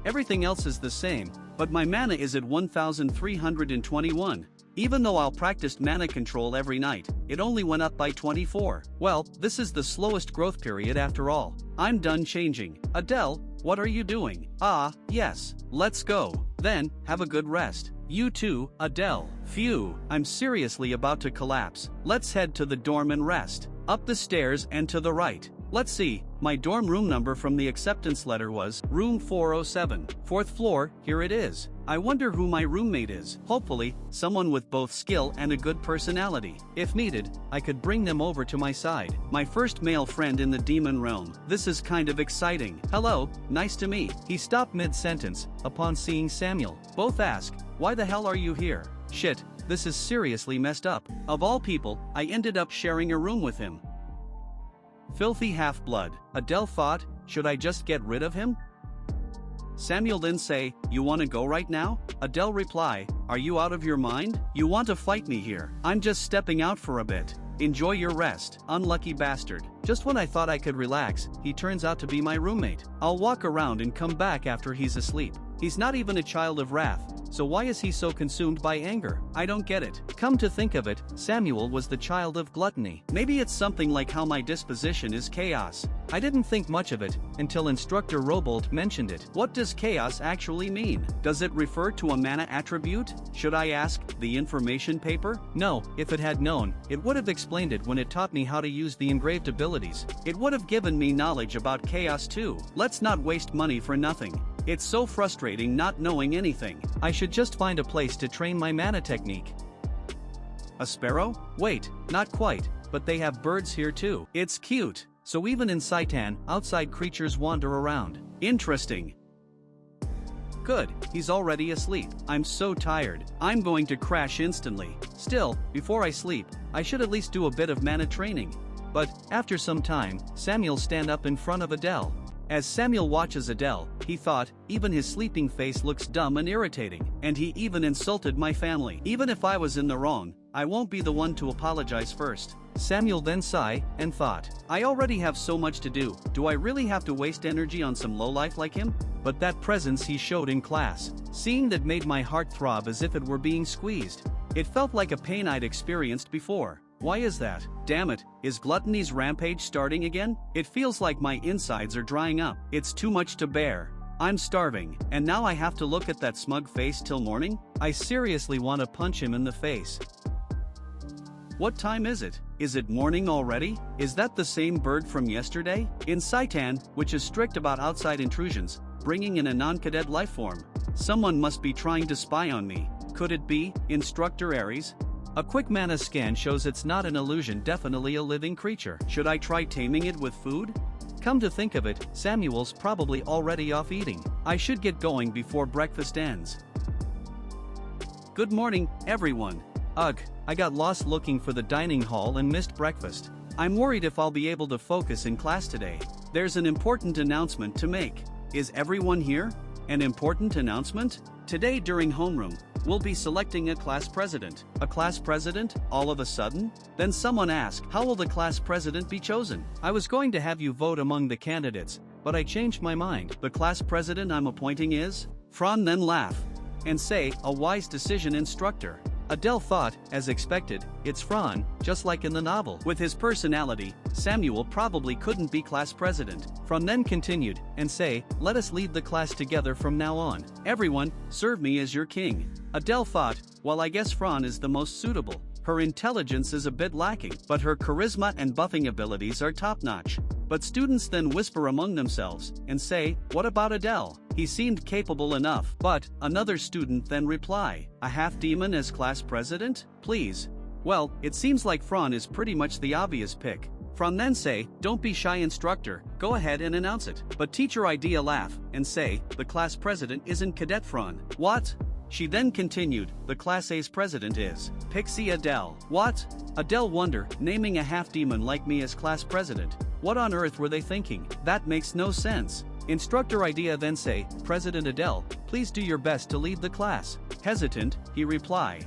Everything else is the same, but my mana is at 1321. Even though I'll practiced mana control every night, it only went up by 24. Well, this is the slowest growth period after all. I'm done changing. Adele, what are you doing? Ah, yes, let's go. Then, have a good rest. You too, Adele. Phew, I'm seriously about to collapse. Let's head to the dorm and rest. Up the stairs and to the right. Let's see, my dorm room number from the acceptance letter was room 407. 4th floor, here it is. I wonder who my roommate is. Hopefully, someone with both skill and a good personality. If needed, I could bring them over to my side. My first male friend in the demon realm. This is kind of exciting. Hello, nice to meet. He stopped mid-sentence, upon seeing Samuel. Both ask, why the hell are you here? Shit, this is seriously messed up. Of all people, I ended up sharing a room with him. Filthy half-blood. Adele thought, should I just get rid of him? Samuel then say, you wanna go right now? Adele reply, are you out of your mind? You want to fight me here? I'm just stepping out for a bit. Enjoy your rest, unlucky bastard. Just when I thought I could relax, he turns out to be my roommate. I'll walk around and come back after he's asleep. He's not even a child of wrath, so why is he so consumed by anger? I don't get it. Come to think of it, Samuel was the child of gluttony. Maybe it's something like how my disposition is chaos. I didn't think much of it, until Instructor Robolt mentioned it. What does chaos actually mean? Does it refer to a mana attribute? Should I ask the information paper? No, if it had known, it would have explained it when it taught me how to use the engraved abilities. It would have given me knowledge about chaos too. Let's not waste money for nothing. It's so frustrating not knowing anything. I should just find a place to train my mana technique. A sparrow? Wait, not quite, but they have birds here too. It's cute. So even in Saitan, outside creatures wander around. Interesting. Good, he's already asleep. I'm so tired. I'm going to crash instantly. Still, before I sleep, I should at least do a bit of mana training. But, after some time, Samuel stand up in front of Adele. As Samuel watches Adele, he thought, even his sleeping face looks dumb and irritating, and he even insulted my family. Even if I was in the wrong, I won't be the one to apologize first. Samuel then sighed, and thought, I already have so much to do, do I really have to waste energy on some lowlife like him? But that presence he showed in class, seeing that made my heart throb as if it were being squeezed. It felt like a pain I'd experienced before. Why is that? Damn it, is gluttony's rampage starting again? It feels like my insides are drying up. It's too much to bear. I'm starving, and now I have to look at that smug face till morning? I seriously want to punch him in the face. What time is it? Is it morning already? Is that the same bird from yesterday? In Saitan, which is strict about outside intrusions, bringing in a non-cadet life form, someone must be trying to spy on me. Could it be Instructor Ares? A quick mana scan shows it's not an illusion, definitely a living creature. Should I try taming it with food? Come to think of it, Samuel's probably already off eating. I should get going before breakfast ends. Good morning, everyone. Ugh, I got lost looking for the dining hall and missed breakfast. I'm worried if I'll be able to focus in class today. There's an important announcement to make. Is everyone here? An important announcement? Today during homeroom, we'll be selecting a class president. A class president, all of a sudden? Then someone asked, how will the class president be chosen? I was going to have you vote among the candidates, but I changed my mind. The class president I'm appointing is? Fran then laugh and say, a wise decision, instructor. Adele thought, as expected, it's Fran, just like in the novel. With his personality, Samuel probably couldn't be class president. Fran then continued, and say, let us lead the class together from now on. Everyone, serve me as your king. Adele thought, well, I guess Fran is the most suitable. Her intelligence is a bit lacking, but her charisma and buffing abilities are top-notch. But students then whisper among themselves, and say, what about Adele? He seemed capable enough. But another student then reply, a half-demon as class president? Please. Well, it seems like Fran is pretty much the obvious pick. Fran then say, don't be shy, instructor, go ahead and announce it. But teacher idea laugh, and say, the class president isn't Cadet Fran. What? She then continued, the Class A's president is Pixie Adele. What? Adele wonder, naming a half-demon like me as class president. What on earth were they thinking? That makes no sense. Instructor idea then say, President Adele, please do your best to lead the class. Hesitant, he reply,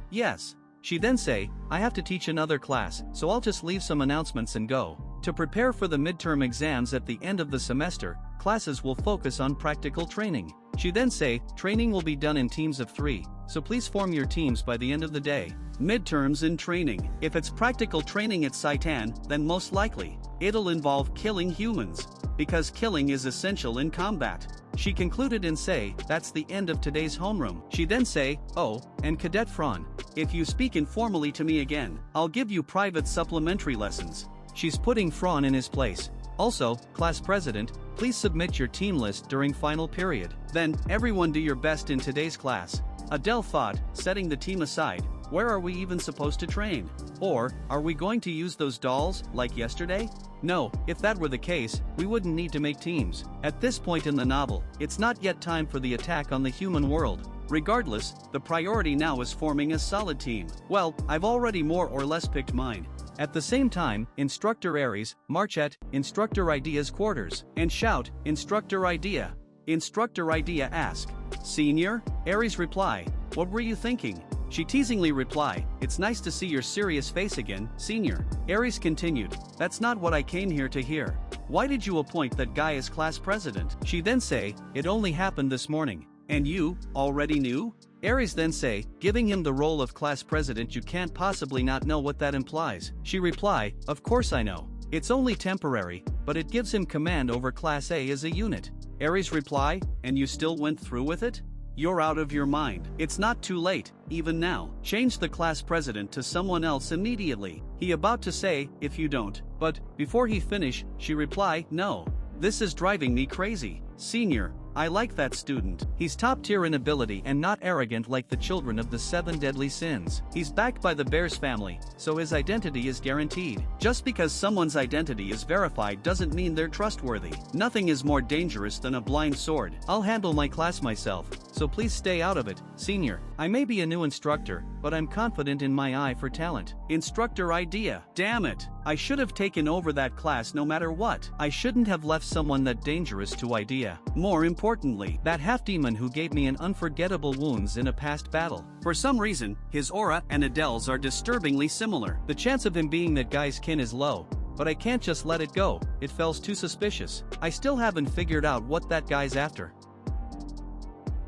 yes. She then say, I have to teach another class, so I'll just leave some announcements and go. To prepare for the midterm exams at the end of the semester, classes will focus on practical training. She then say, training will be done in teams of 3, so please form your teams by the end of the day. Midterms in training. If it's practical training at Saitan, then most likely, it'll involve killing humans. Because killing is essential in combat. She concluded and say, that's the end of today's homeroom. She then say, oh, and Cadet Fran, if you speak informally to me again, I'll give you private supplementary lessons. She's putting Fran in his place. Also, class president, please submit your team list during final period. Then, everyone do your best in today's class. Adele thought, setting the team aside, where are we even supposed to train? Or, are we going to use those dolls, like yesterday? No, if that were the case, we wouldn't need to make teams. At this point in the novel, it's not yet time for the attack on the human world. Regardless, the priority now is forming a solid team. Well, I've already more or less picked mine. At the same time, Instructor Aries, march at Instructor Idea's quarters, and shout, Instructor Idea. Instructor Idea ask, Senior? Aries reply, what were you thinking? She teasingly reply, it's nice to see your serious face again, Senior. Aries continued, that's not what I came here to hear. Why did you appoint that guy as class president? She then say, it only happened this morning. And you, already knew? Aries then say, giving him the role of class president, you can't possibly not know what that implies. She reply, of course I know. It's only temporary, but it gives him command over Class A as a unit. Aries reply, and you still went through with it? You're out of your mind. It's not too late, even now. Change the class president to someone else immediately. He about to say, if you don't, but, before he finish, she reply, no. This is driving me crazy. Senior, I like that student. He's top tier in ability and not arrogant like the children of the 7 deadly sins. He's backed by the Bears family, so his identity is guaranteed. Just because someone's identity is verified doesn't mean they're trustworthy. Nothing is more dangerous than a blind sword. I'll handle my class myself, so please stay out of it, Senior. I may be a new instructor, but I'm confident in my eye for talent. Instructor Idea. Damn it. I should have taken over that class no matter what. I shouldn't have left someone that dangerous to Idea. More importantly, that half-demon who gave me an unforgettable wounds in a past battle. For some reason, his aura and Adele's are disturbingly similar. The chance of him being that guy's kin is low, but I can't just let it go. It feels too suspicious. I still haven't figured out what that guy's after.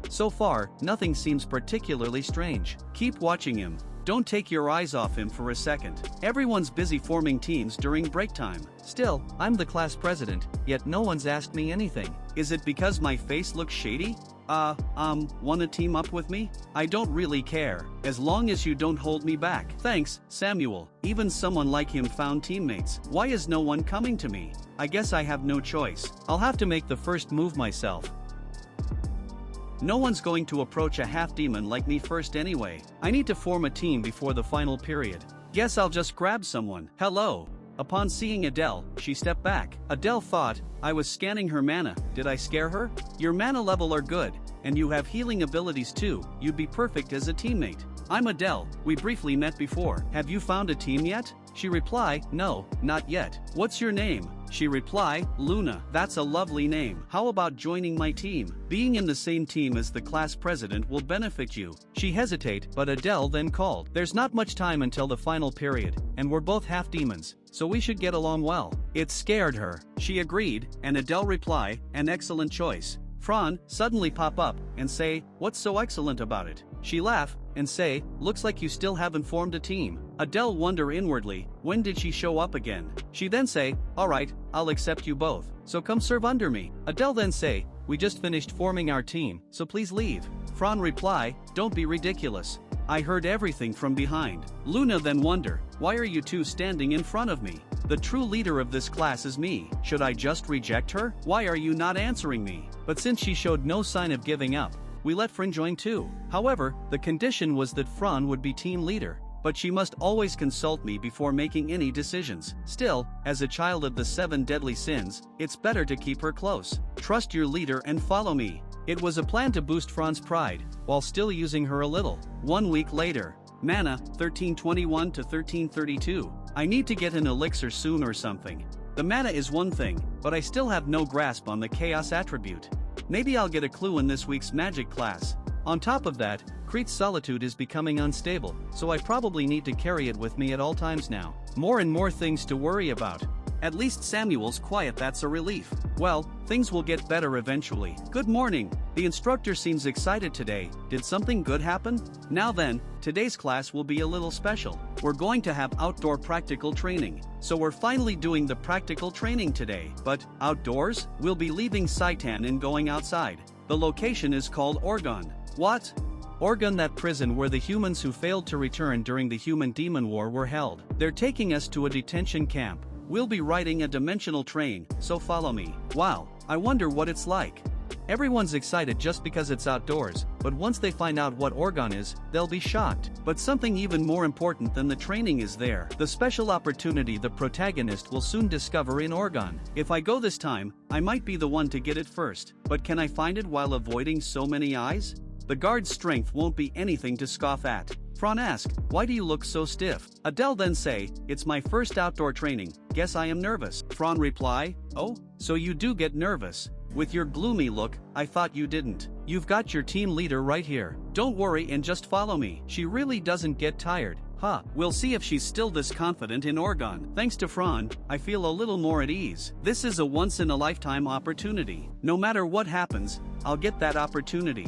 So far, nothing seems particularly strange. Keep watching him. Don't take your eyes off him for a second. Everyone's busy forming teams during break time. Still, I'm the class president, yet no one's asked me anything. Is it because my face looks shady? Wanna team up with me? I don't really care, as long as you don't hold me back. Thanks, Samuel. Even someone like him found teammates. Why is no one coming to me? I guess I have no choice. I'll have to make the first move myself. No one's going to approach a half-demon like me first anyway. I need to form a team before the final period. Guess I'll just grab someone. Hello. Upon seeing Adele, she stepped back. Adele thought, I was scanning her mana. Did I scare her? Your mana level are good, and you have healing abilities too. You'd be perfect as a teammate. I'm Adele, we briefly met before. Have you found a team yet? She reply, no, not yet. What's your name? She reply, Luna. That's a lovely name. How about joining my team? Being in the same team as the class president will benefit you. She hesitate, but Adele then called. There's not much time until the final period, and we're both half demons, so we should get along well. It scared her. She agreed, and Adele reply, an excellent choice. Fran suddenly pop up and say, what's so excellent about it? She laugh and say, looks like you still haven't formed a team. Adele wonder inwardly, when did she show up again? She then say, alright, I'll accept you both, so come serve under me. Adele then say, we just finished forming our team, so please leave. Fran reply, don't be ridiculous. I heard everything from behind. Luna then wonder, why are you two standing in front of me? The true leader of this class is me. Should I just reject her? Why are you not answering me? But since she showed no sign of giving up, we let Fran join too. However, the condition was that Fran would be team leader, but she must always consult me before making any decisions. Still, as a child of the 7 deadly sins, it's better to keep her close. Trust your leader and follow me. It was a plan to boost Fran's pride, while still using her a little. 1 week later. Mana, 1321 to 1332. I need to get an elixir soon or something. The mana is one thing, but I still have no grasp on the chaos attribute. Maybe I'll get a clue in this week's magic class. On top of that, Crete's solitude is becoming unstable, so I probably need to carry it with me at all times now. More and more things to worry about. At least Samuel's quiet, that's a relief. Well, things will get better eventually. Good morning. The instructor seems excited today. Did something good happen? Now then, today's class will be a little special. We're going to have outdoor practical training. So we're finally doing the practical training today. But, outdoors? We'll be leaving Saitan and going outside. The location is called Orgon. What? Orgon, that prison where the humans who failed to return during the Human-Demon War were held. They're taking us to a detention camp. We'll be riding a dimensional train, so follow me. Wow, I wonder what it's like. Everyone's excited just because it's outdoors, but once they find out what Orgon is, they'll be shocked. But something even more important than the training is there. The special opportunity the protagonist will soon discover in Orgon. If I go this time, I might be the one to get it first. But can I find it while avoiding so many eyes? The guard's strength won't be anything to scoff at. Fran ask, why do you look so stiff? Adele then say, it's my first outdoor training, guess I am nervous. Fran reply, oh, so you do get nervous. With your gloomy look, I thought you didn't. You've got your team leader right here. Don't worry and just follow me. She really doesn't get tired. Huh, we'll see if she's still this confident in Orgon. Thanks to Fran, I feel a little more at ease. This is a once-in-a-lifetime opportunity. No matter what happens, I'll get that opportunity.